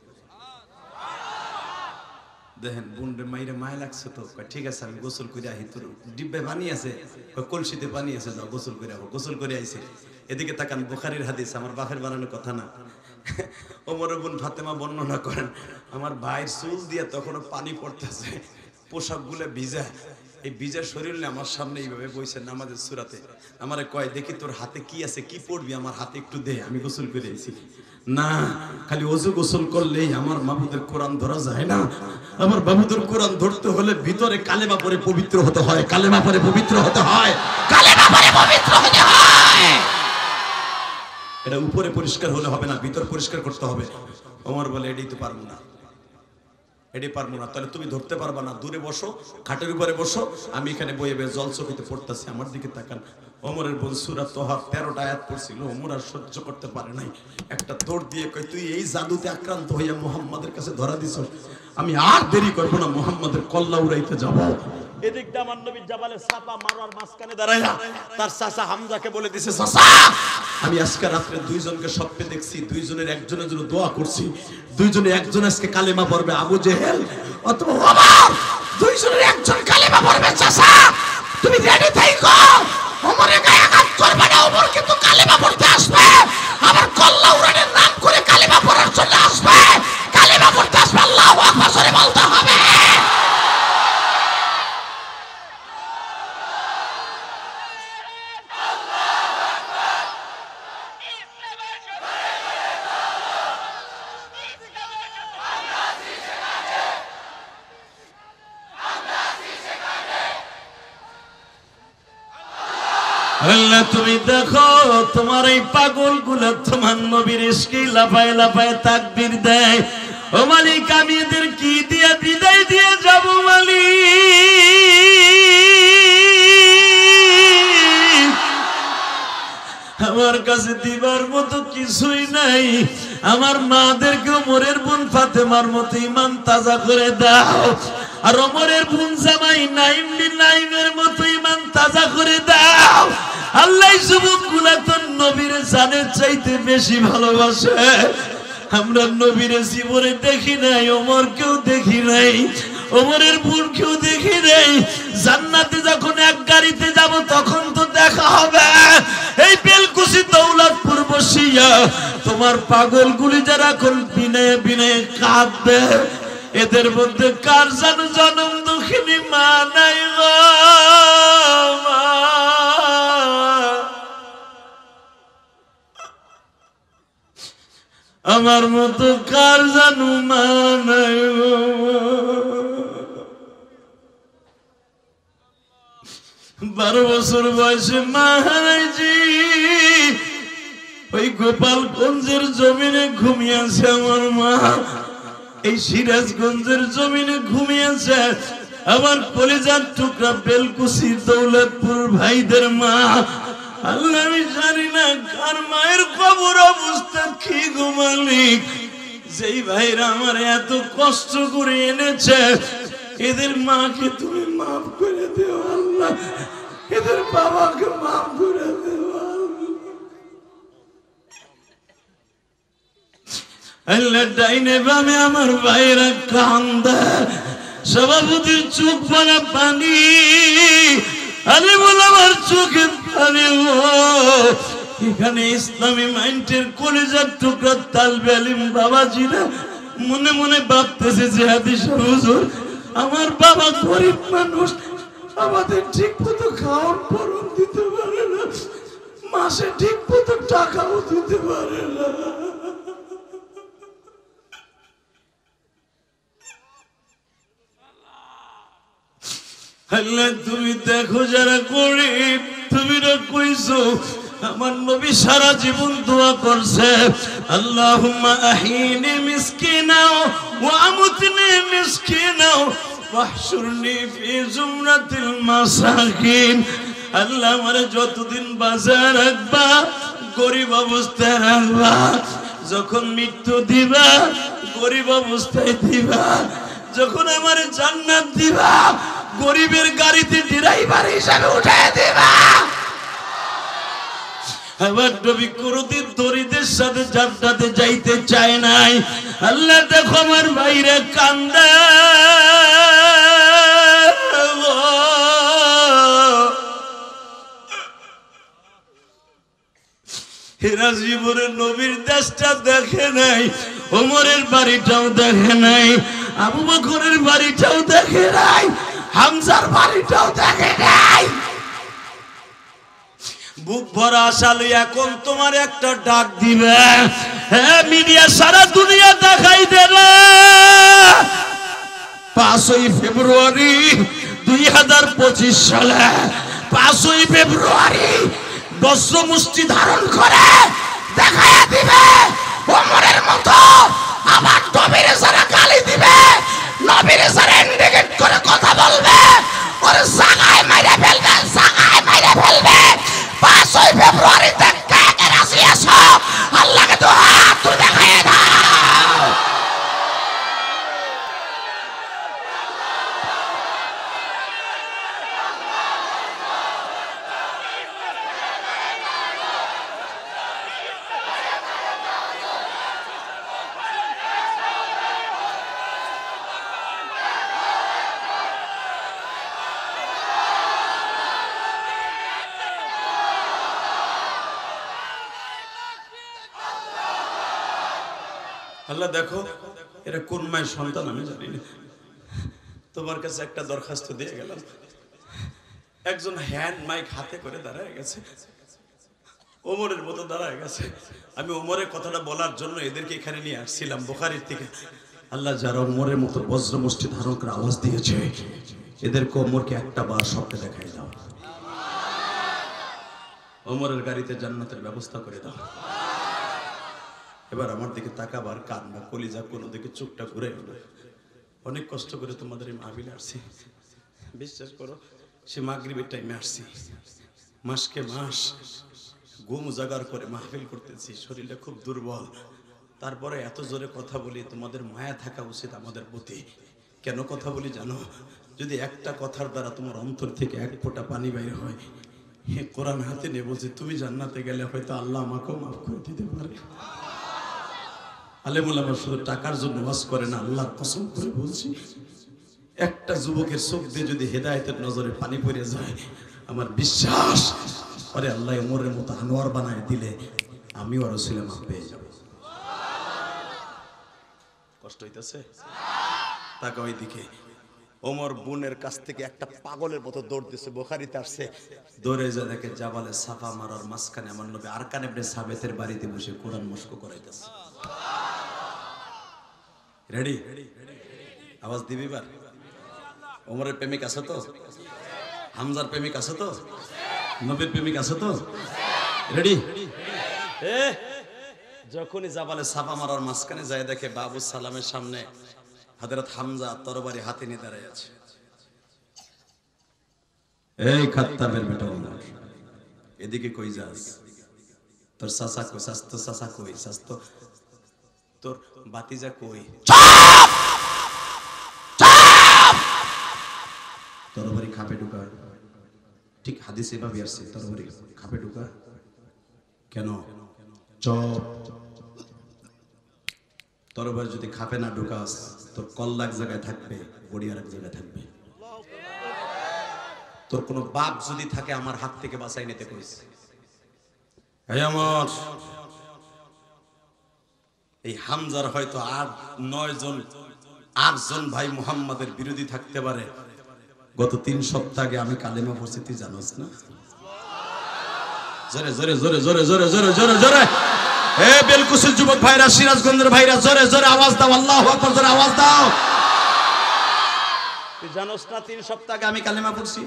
দেখেন বোনরে মাইরে মায়া লাগছে তো, ঠিক আছে আমি গোসল করে আহি, তোর ডিব্বে পানি আছে, কলসিতে পানি আছে, যাও গোসল করে আবো। গোসল করে আইছে। এদিকে তাকান, বুখারীর হাদিস, আমার বাপের বানানো কথা না। ওমরের বোন ফাতেমা বর্ণনা করেন, আমার ভাইয়ের চুল দিয়ে তখনও পানি পড়তেছে, পোশাকগুলো ভিজা, এই ভিজা শরীর নিয়ে আমার সামনে এইভাবে বইছে নামাজের সূরাতে। আমারে কয়, দেখি তোর হাতে কি আছে, কি পড়বি, আমার হাতে একটু দে, আমি গোসল করে আইছি। না, খালি ওযু গোসল করলেই আমার মাবুদের কোরআন ধরা যায় না। আমার বাবুদের কোরআন ধরতে হলে ভিতরে কালেমা পড়ে পবিত্র হতে হয়, কালেমা পড়ে পবিত্র হতে হয়, কালেমা পড়ে পবিত্র হতে হয়। এটা উপরে পরিষ্কার হলে হবে না, ভিতর পরিষ্কার করতে হবে। ওমর বলে, এটাই তো পারবো না, এটাই পারবো না। তাহলে তুমি ধরতে পারবা না, দূরে বসো, খাটের উপরে বসো, আমি এখানে বইয়ে বইয়ে জল চোখেতে পড়তেছি, আমার দিকে তাকান। ওমরের বোন সূরা তোহা 13টা আয়াত পড়ছিল, ওমর আর সহ্য করতে পারে নাই, একটা দৌড় দিয়ে কই, তুই এই জাদুতে আক্রান্ত হইয়া মুহাম্মাদের কাছে ধরা দিছ, আমি আর দেরি করবো না, মুহাম্মাদের কল্লা উড়াইতে যাব। এদিকটা আমার নবী জাবালে সাফা মারওয়ার মাঝখানে দাঁড়াইয়া তার চাচা হামজাকে বলে দিছে, চাচা আমি আজকে রাত্রে দুইজনকে স্বপ্নে দেখছি, দুইজনের একজনের জন্য দোয়া করছি, দুইজনে একজন আজকে কালেমা পড়বে, আবু জেহেল অথবা ওমর, দুইজনের একজন কালেমা পড়বে। চাচা তুমি রেডি থাকো, ওমরের গায়ে আঘাত করবে না, ওমর কিন্তু কালেমা পড়তে আসবে, আবার কল্লা উড়ানের নাম করে কালেমা পড়ার জন্য আসবে, কালেমা পড়তে আসবে, আল্লাহু আকবার জোরে বলতে হবে। আল্লাহ তুমি দেখো তোমার এই পাগল গুলো তোমার নবীর ইশকে লাফায় লাফায় তাকবীর দেয়। ও মালিক, আমি এদের কি দিয়ে বিদায় দিয়ে যাব মালিক? আমার কাছে দিবার মতো কিছুই নাই। আমার মাদেরকে ওমরের বোন ফাতেমার মতো ঈমান তাজা করে দাও, আর ওমরের বোন জামাই নাইম বিন নাইমের মতো ঈমান তাজা করে দাও। আল্লাহ যুবকগুলা তো নবীর জানের চাইতে বেশি ভালোবাসে। আমরা নবীর জীবনে দেখি নাই, ওমরকেও দেখি নাই, ওমরের বোনকেও দেখি নাই। জান্নাতে যখন এক গাড়িতে যাব তখন তো দেখা হবে। এই বেলকুচি দৌলতপুর বসিয়া তোমার পাগলগুলি যারা এখন বিনয়ে বিনয়ে কাঁদবে, এদের মধ্যে কার জানো জনম দুঃখিনী মা নাই গো মা? আমার মতো কার জানো মা নাই গো? 12 বছর বয়সে মা হারাইছি, ওই গোপালগঞ্জের জমিনে ঘুমিয়েছে আমার মা, এই সিরাজগঞ্জের জমিনে ঘুমিয়েছে আমার কলিজার টুকরা বেলকুচি দৌলতপুর ভাইদের মা। আল্লাহ আমি জানি না কার মায়ের কবর অবস্থা কি গো মালিক। যেই ভাইরা আমার এত কষ্ট করে এনেছে, এদের মাকে তুমি মাফ করে দিও আল্লাহ, এদের বাবাকে মাফ করে দিও আল্লাহ। ডাইনে বামে আমার ভাইরা কান্দে, সভাপতির চোখ ভরা পানি, আরে বল আমার চোখে পানি। এখানে ইসলামী মাইন্ডের কলেজার টুকরা তালবে আলিম বাবাজিরা মনে মনে ভাবতেছে যে হাদিস হুজুর আমার বাবা গরিব মানুষ, আমাদের ঠিক মতো খাওয়ার পরম দিতে পারে না, মাসে ঠিক মতো টাকাও দিতে পারে না। আল্লাহ তুমি দেখো যারা গরিব, তুমি না কইছো আমার নবী সারা জীবন দোয়া করছে, আল্লাহুম্মা আহিনি মিসকিনা ওয়া আমুতনি মিসকিনা ওয়াহশুরনি ফি জুমরাতিল মাসাকিন। আল্লাহ আমারে যতদিন বাঁচায় রাখবা গরিব অবস্থায় রাখবা, যখন মৃত্যু দিবা গরিব অবস্থায় দিবা, যখন আমার জান্নাত দিবা গরিবের গাড়িতে ড্রাইভার হিসাবে উঠায় দিবা। আমার নবী কোনদিন দরিদ্রের সাথে জান্নাতে যাইতে চায় নাই। আল্লাহ দেখো আমার ভাইরে কান্দে, এরা জীবনে নবীর দেশটা দেখে নাই, ওমরের বাড়িটাও দেখে নাই, আবু বকরের বাড়িটাও দেখে নাই, হামজার বাড়িটাও দেখে নাই। বুক ভরা আশা লইয়া এখন তোমার একটা ডাক দিবে, হ্যাঁ মিডিয়া সারা দুনিয়া দেখাই দেবে। 5ই ফেব্রুয়ারি 2025 সালে 5ই ফেব্রুয়ারি বজ্র মুষ্টি ধারণ করে দেখাইয়া দিবে ওমরের মতো আমার নবীর যারা গালি দিবে, নবীর যারা ইন্ডিকেট করে কথা বলবে, ওর জায়গায় মেরে ফেলবে, জায়গায় মেরে ফেলবে। 5ই ফেব্রুয়ারিতে কে কে রাজি আছো আল্লাহকে তো হাত তুলে দেখাইয়া দাও। আল্লাহ দেখো এরা কোন মায়ের সন্তান আমি জানি না, তোমার কাছে একটা দরখাস্ত দিয়ে গেলাম। একজন হ্যান্ড মাইক হাতে করে দাঁড়ায় গেছে, ওমরের মতো দাঁড়ায় গেছে। আমি ওমরের কথাটা বলার জন্য এদেরকে এখানে নিয়ে আসছিলাম বুখারীর থেকে। আল্লাহ যারা ওমরের মতো বজ্র মুষ্টি ধারণ করে আওয়াজ দিয়েছে, এদেরকে ওমরকে একটা বার স্বপ্নে দেখাই দাও। ওমরের গাড়িতে জান্নাতের ব্যবস্থা করে দাও। এবার আমার দিকে তাকাবার কান্না কলিজা কোনো দিকে চোখটা ঘুরে গেল। অনেক কষ্ট করে তোমাদের এই মাহফিলে আসছি, বিশ্বাস করো সে মাগরিবের টাইমে আসছি, মাসকে মাস ঘুম উজাগার করে মাহফিল করতেছি, শরীরটা খুব দুর্বল। তারপরে এত জোরে কথা বলি, তোমাদের মায়া থাকা উচিত আমাদের প্রতি। কেন কথা বলি জানো? যদি একটা কথার দ্বারা তোমার অন্তর থেকে এক ফোঁটা পানি বাইর হয়, কোরআন হাতে নিয়ে বলছে তুমি জান্নাতে গেলে হয়তো আল্লাহ আমাকেও মাফ করে দিতে পারে। আলেমুল আমার শুধু টাকার জন্য ওয়াজ করে না, আল্লাহর কসম করে বলছি, একটা যুবকের চোখ দিয়ে যদি হেদায়েতের নজরে পানি পড়ে যায়, আমার বিশ্বাস আরে আল্লাহ ওমরের মতো আনোয়ার বানায় দিলে আমিও আরো ছিলাম পেয়ে যাব। কষ্ট হইতেছে? তাকে ওইদিকে ওমর বোনের কাছ থেকে একটা পাগলের মতো দৌড় দিচ্ছে, বুখারীতে আসছে, দৌড়ে যা দেখে জাবালে সাফা মারার মাঝখানে আমার নবী আরকান ইবনে সাবিতের বাড়িতে বসে কোরআন মশক করাইতেছে। রেডি? আওয়াজ দিবি বার? ওমরের প্রেমিক আছে তো? হামজার প্রেমিক আছে তো? নবীর প্রেমিক আছে তো? রেডি? যখনই জাবালে সাফা মারার মাঝখানে যায় দেখে বাবু সালামের সামনে হযরত হামজা তরবারি হাতে নিয়ে দাঁড়ায় আছে। এই খাত্তাবের বেটা ওমর, এদিকে কই যাস? তোর চাচা কই? তোর চাচা কই? তোর বাতিজা কই? তরবারি খাপে ঢুকা। ঠিক হাদিসে এভাবে আসছে, তরবারি খাপে ঢুকা। কেন? চপ তরবারি যদি খাপে না ঢুকাস, তোর কল্লা এক জায়গায় থাকবে, বড়ি আর এক জায়গায় থাকবে। তোর কোনো বাপ যদি থাকে আমার হাত থেকে বাঁচাই নিতে কইছে। আমার এই হামজার হয়তো 8 জন ভাই মুহাম্মাদের বিরোধী থাকতে পারে। গত 3 সপ্তাহ আগে আমি কালেমা পড়ছি, তুই জানোস না? জোরে জোরে জোরে জোরে জোরে জোরে জোরে জোরে এ বেলকুসের যুবক ভাইরা, সিরাজগঞ্জের ভাইরা, জোরে জোরে আওয়াজ দাও, আল্লাহু আকবার, জোরে আওয়াজ দাও। তুই জানোস না 3 সপ্তাহ আগে আমি কালেমা পড়ছি?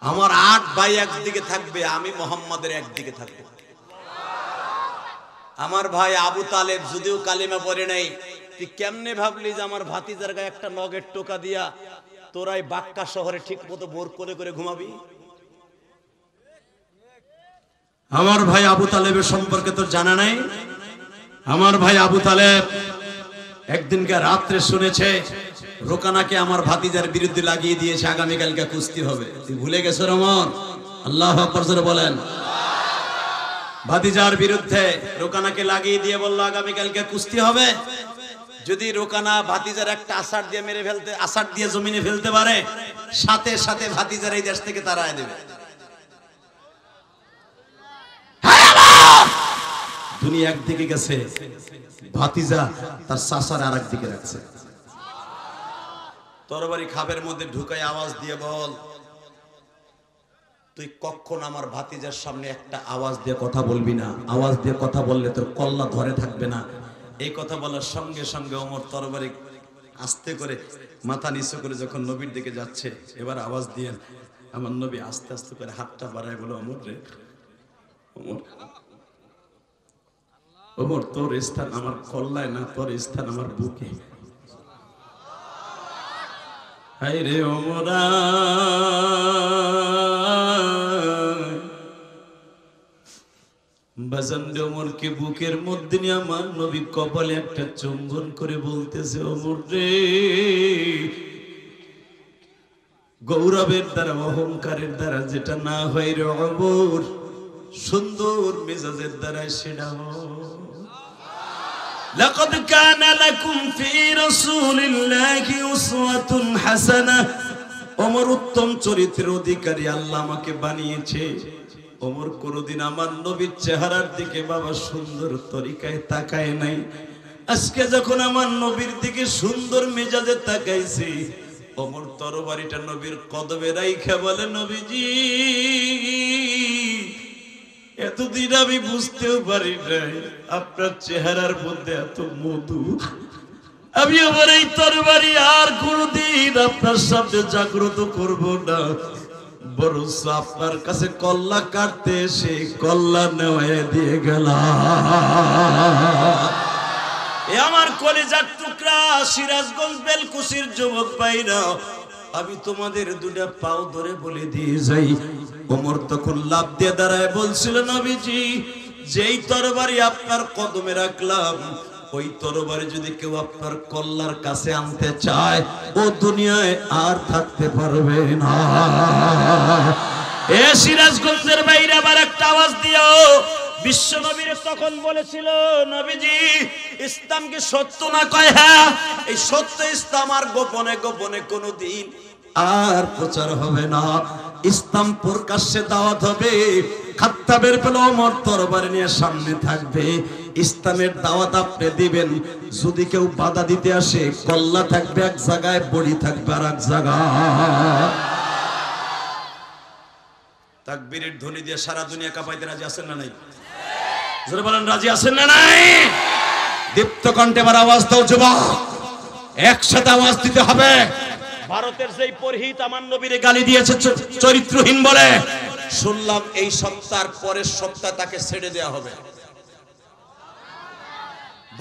আমার 8 ভাই একদিকে থাকবে, আমি মুহাম্মাদের একদিকে থাকবো। আমার ভাই আবু তালেব যদিও কালেমা পড়ে নাই, তুই কেমনে ভাবলি যে আমার ভাতিজার গায়ে একটা নগের টোকা দিয়া তোরাই বাক্কা শহরে ঠিক মতো বোর করে করে ঘুমাবি? আমার ভাই আবু তালেবের সম্পর্কে তোর জানা নাই? আমার ভাই আবু তালেব একদিনকে রাত্রে শুনেছে রোকানাকে আমার ভাতিজার বিরুদ্ধে লাগিয়ে দিয়েছে, আগামীকালকে কুস্তি হবে। তুই ভুলে গেছো রমন? আল্লাহু আকবার জোরে বলেন। ভাতিজার বিরুদ্ধে রোকানাকে লাগিয়ে দিয়ে বলল আগামীকালকে কুস্তি হবে, যদি রোকানা ভাতিজার একটা আষাঢ় দিয়ে মেরে ফেলতে, আষাঢ় দিয়ে জমিনে ফেলতে পারে, সাথে সাথে ভাতিজার এই দেশ থেকে তাড়ায় দেবে। দুনিয়া একদিকে গেছে, ভাতিজা তার চাচার আর একদিকে রাখছে। তরবারি খাপের মধ্যে ঢুকাই আওয়াজ দিয়ে বল, তুই কখন আমার ভাতিজার সামনে একটা আওয়াজ দিয়ে কথা বলবি না, আওয়াজ দিয়ে কথা বললে তোর কল্লা ধরে থাকবে না। এই কথা বলার সঙ্গে সঙ্গে ওমর তরবারি আস্তে করে মাথা নিচু করে যখন নবীর দিকে যাচ্ছে, এবার আওয়াজ দিয়ে আমার নবী আস্তে আস্তে করে হাতটা বাড়ায় বলে, ওমর রে, ওমর, ওমর তোর স্থান আমার কল্লায় না, তোর স্থান আমার বুকে। হায় রে ওমরা, বাজান ওমরকে বুকের মধ্যে নিয়ে আমার নবী কপালে একটা চুম্বন করে বলতেছে, ওমর রে, গৌরবের দ্বারা অহংকারের দ্বারা যেটা না হয় রে ওমর, সুন্দর মেজাজের দ্বারা সেটা হয়। লাকাদ কানা লাকুম ফি রাসূলিল্লাহি উসওয়াতুন হাসানাহ। ওমর উত্তম চরিত্রের অধিকারী আল্লাহ আমাকে বানিয়েছে। ওমর কোনদিন আমার নবীর চেহারার দিকে বাবা সুন্দর তরিকায় তাকায় নাই। আজকে যখন আমার নবীর দিকে সুন্দর মেজাজে তাকাইছি, ওমর তরবারিটা নবীর কদমে রাইখা বলে, নবীজি, এতদিন আমি বুঝতেও পারি নাই আপনার চেহারার মধ্যে এত মধু। আমি আমার এই তরবারি আর কোনদিন আপনার সামনে জাগ্রত করব না, বরং আপনার কাছে কল্লা কাটতে এসে কল্লা নেওয়া দিয়ে গেলাম। এ আমার কলিজার টুকরা সিরাজগঞ্জ বেলকুচির যুবক ভাইরা, আমি তোমাদের দুটা পাও ধরে বলে দিয়ে যাই, ওমর তখন লাফ দিয়ে দাঁড়ায় বলছিল, নবীজি, যেই তরবারি আপনার কদমে রাখলাম, ওই তরবারি যদি কেউ আপনার কল্লার কাছে আনতে চায়, ও দুনিয়ায় আর থাকতে পারবে না। এ সিরাজগঞ্জের বাইরে আবার একটা আওয়াজ দিও। বিশ্ব নবীর তখন বলেছিল, নবীজি, ইসলাম কি সত্য না? কয় হ্যাঁ, এই সত্য ইসলাম আর গোপনে গোপনে কোনোদিন আর প্রচার হবে না, ইসলাম প্রকাশ্যে দাওয়াত হবে। খাত্তাবের পেলে ওমর তরবারি নিয়ে সামনে থাকবে, ইসলামের দাওয়াত আপনি দিবেন। যদি কেউ বাধা দিতে আসে, কল্লা থাকবে এক জায়গায়, বড়ি থাকবে আর এক জায়গায়। তাকবীরের ধ্বনি দিয়ে সারা দুনিয়া কাঁপাইতে রাজি আছেন না নাই? জোরে বলেন, রাজি আছেন না নাই? দীপ্ত কণ্ঠে এবার আওয়াজ দাও যুবক, একসাথে আওয়াজ দিতে হবে। ভারতের যেই পুরোহিত আমার নবীরে গালি দিয়েছে চরিত্রহীন বলে, শুনলাম এই সপ্তাহের পরের সপ্তাহ তাকে ছেড়ে দেওয়া হবে।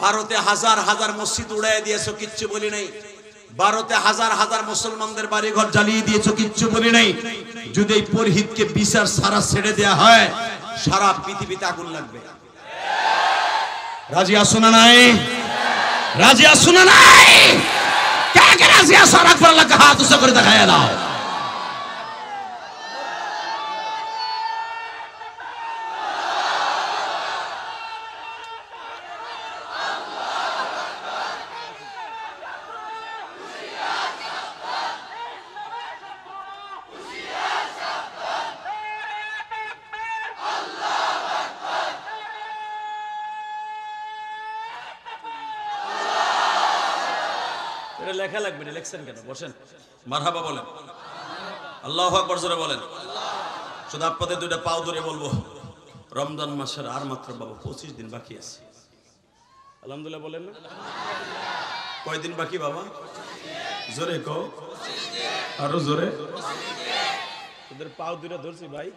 ভারতে হাজার হাজার মসজিদ উড়াই দিয়েছো, কিচ্ছু বলি নাই। ভারতে হাজার হাজার মুসলমানদের বাড়িঘর জ্বালিয়ে দিয়েছো, কিচ্ছু বলি নাই। যদি এই পুরোহিতকে বিচার সারা ছেড়ে দেওয়া হয়, সারা পৃথিবীতে আগুন লাগবে। রাজি আছো না নাই? রাজি আছো না নাই? কে কে রাজি আছো? আর একবার আল্লাহকে হাত উঁচু করে দেখায় দাও। লেখা লাগবে, লিখছেন কেন? বসেন, মারহাবা বলেন, আল্লাহু আকবার জোরে বলেন। শুধু আপনাদের দুইটা পাও ধরে বলবো, রমজান মাসের আর মাত্র বাবা 25 দিন বাকি আছে। আলহামদুলিল্লাহ বলেন না? কয়দিন বাকি বাবা? জোরে কও, আরো জোরে। তোদের পাও দুইটা ধরছি ভাই,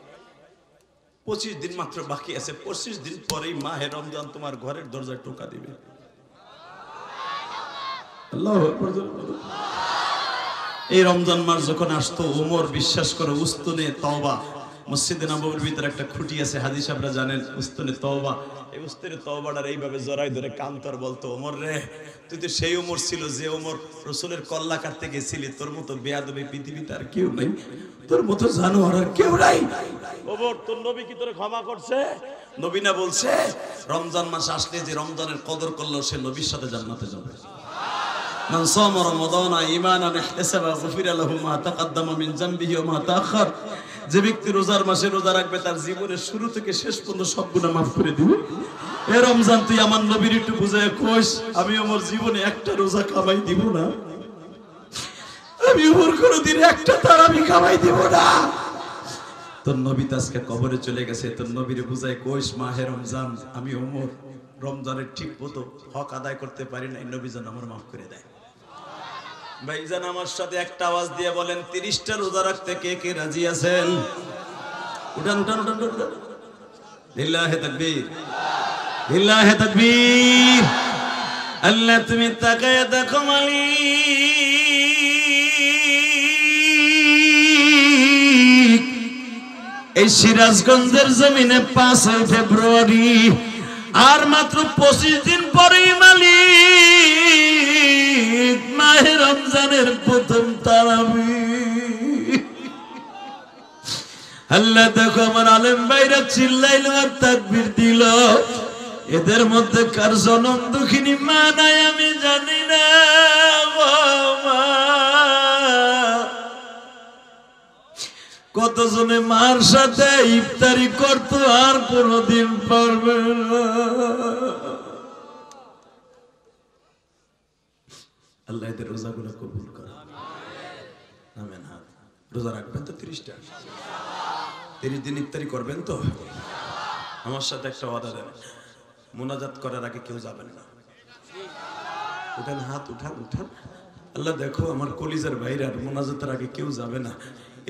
25 দিন মাত্র বাকি আছে। 25 দিন পরেই মাহে রমজান তোমার ঘরের দরজায় টোকা দিবে। এই রমজান মাস যখন আসতো, ওমর বিশ্বাস করে উস্তুনে তওবা, মসজিদে নববীর ভিতরে একটা খুঁটি আছে, হাজী সাহেবরা জানেন, উস্তুনে তওবা। এই উস্তুনে তওবাটার এইভাবে জড়াই ধরে কান্তর বলতো, ওমর রে, তুই তো সেই ওমর ছিল যে ওমর রাসূলের কল্লা কাটতে গেছিলি। তোর মতো বেয়াদবি পৃথিবীতে আর কেউ নাই, তোর মতো জানোয়ার আর কেউ নাই। ওমর, তোর নবী কি তোরে ক্ষমা করছে? নবী না বলছে রমজান মাস আসলে যে রমজানের কদর করলো সে নবীর সাথে জান্নাতে যাবে। মান সামা রমাদানা ঈমানান ইহতিসাবা গুফিরা লাহু মা তাকাদ্দামা মিন যামবিহি ওয়া মা তাআখার। যে ব্যক্তি রোজার মাসে রোজা রাখবে তার জীবনের শুরু থেকে শেষ পর্যন্ত সব গুনাহ maaf করে দিবে। এই রমজান তুই আমার নবীর একটু বুঝায় কইস, আমি আমার জীবনে একটা রোজা কামাই দিব না, আমি ওর কোনদিন একটা তারাবি কামাই দিব না। তোর নবী তো আজকে কবরে চলে গেছে, তোর নবীরে বুঝায় কইস মাহে রমজান আমি ওমর রমজানের ঠিক মতো হক আদায় করতে পারি না, নবী যেন আমার মাফ করে দেয়। ভাইজান আমার সাথে একটা আওয়াজ দিয়ে বলেন 30টা রোজা রাখতে কে কে রাজি আছেন? উঠান উঠান উঠান উঠান। লিল্লাহি তাকবীর, লিল্লাহি তাকবীর। আল্লাহ তুমি তাকায়া দেখো মালিক, এই সিরাজগঞ্জের জমিনে 5 ফেব্রুয়ারি আর মাত্র 25 দিন পরেই মালিক মাহে রমজানের প্রথম তারাবি। আল্লাহ দেখো আমার আলেম ভাইরা চিল্লাইলো আর তাকবীর দিল, এদের মধ্যে কার জনম দুঃখিনী মা নাই আমি জানি না। কতজনে মার সাথে ইফতারি করতো আর কোনদিন পারবে না। আল্লাহ এদের রোজাগুলো কবুল করে। আমিন। হাত রোজা রাখবেন তো 30টা, 30 দিন ইফতারি করবেন তো? আমার সাথে একটা ওয়াদা দেন, মুনাজাত করার আগে কেউ যাবেন না। উঠান হাত, উঠান উঠান। আল্লাহ দেখো আমার কলিজার ভাইরা মুনাজাতের আগে কেউ যাবে না।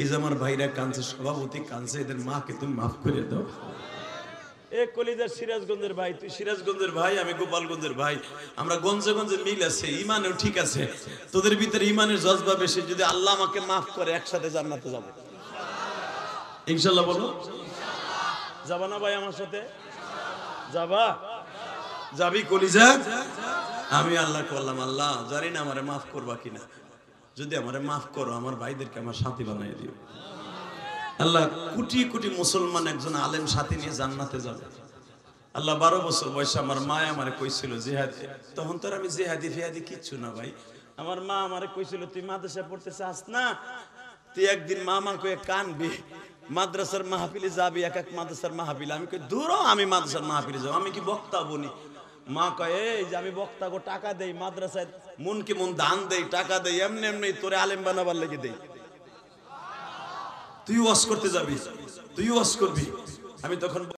এই যে আমার ভাইরা কাঁদছে, সভাপতি কাঁদছে, এদের মাকে তুমি মাফ করে দাও। এ কলিজার সিরাজগঞ্জের ভাই, তুই সিরাজগঞ্জের ভাই, আমি গোপালগঞ্জের ভাই, আমরা গঞ্জে গঞ্জে মিল আছে, ইমানেও ঠিক আছে। তোদের ভিতরে ইমানের জজবা বেশি, যদি আল্লাহ আমাকে মাফ করে একসাথে জান্নাতে যাবো ইনশাআল্লাহ। বলো যাবা না ভাই আমার সাথে? যাবা? যাবি কলিজা? আমি আল্লাহ করলাম, আল্লাহ জানি না আমারে মাফ করবা কিনা, যদি আমারে মাফ করো আমার ভাইদেরকে আমার সাথী বানাই দিও। আল্লাহ কোটি কোটি মুসলমান একজন আলেম সাথী নিয়ে জান্নাতে যাবে। আল্লাহ 12 বছর বয়সে আমার মা আমারে কইছিল জিহাদে, তখন তো আমি জিহাদি ফিহাদি কিচ্ছু না ভাই। আমার মা আমারে কইছিল তুই মাদ্রাসায় পড়তে চাস না, তুই একদিন মামা কয়ে কানবি, মাদ্রাসার মাহফিলে যাবি, এক এক মাদ্রাসার মাহফিলে। আমি কই দূর, আমি মাদ্রাসার মাহফিলে যাব, আমি কি বক্তা বনি? মা কয় এই যে আমি বক্তা গো, টাকা দেই মাদ্রাসায়, মন কি মন দান দেই, টাকা দেই, এমনি এমনি তোরে আলেম বানাবার লেগে দেই। তুই ওয়াজ করতে যাবি, তুই ওয়াজ করবি। আমি তখন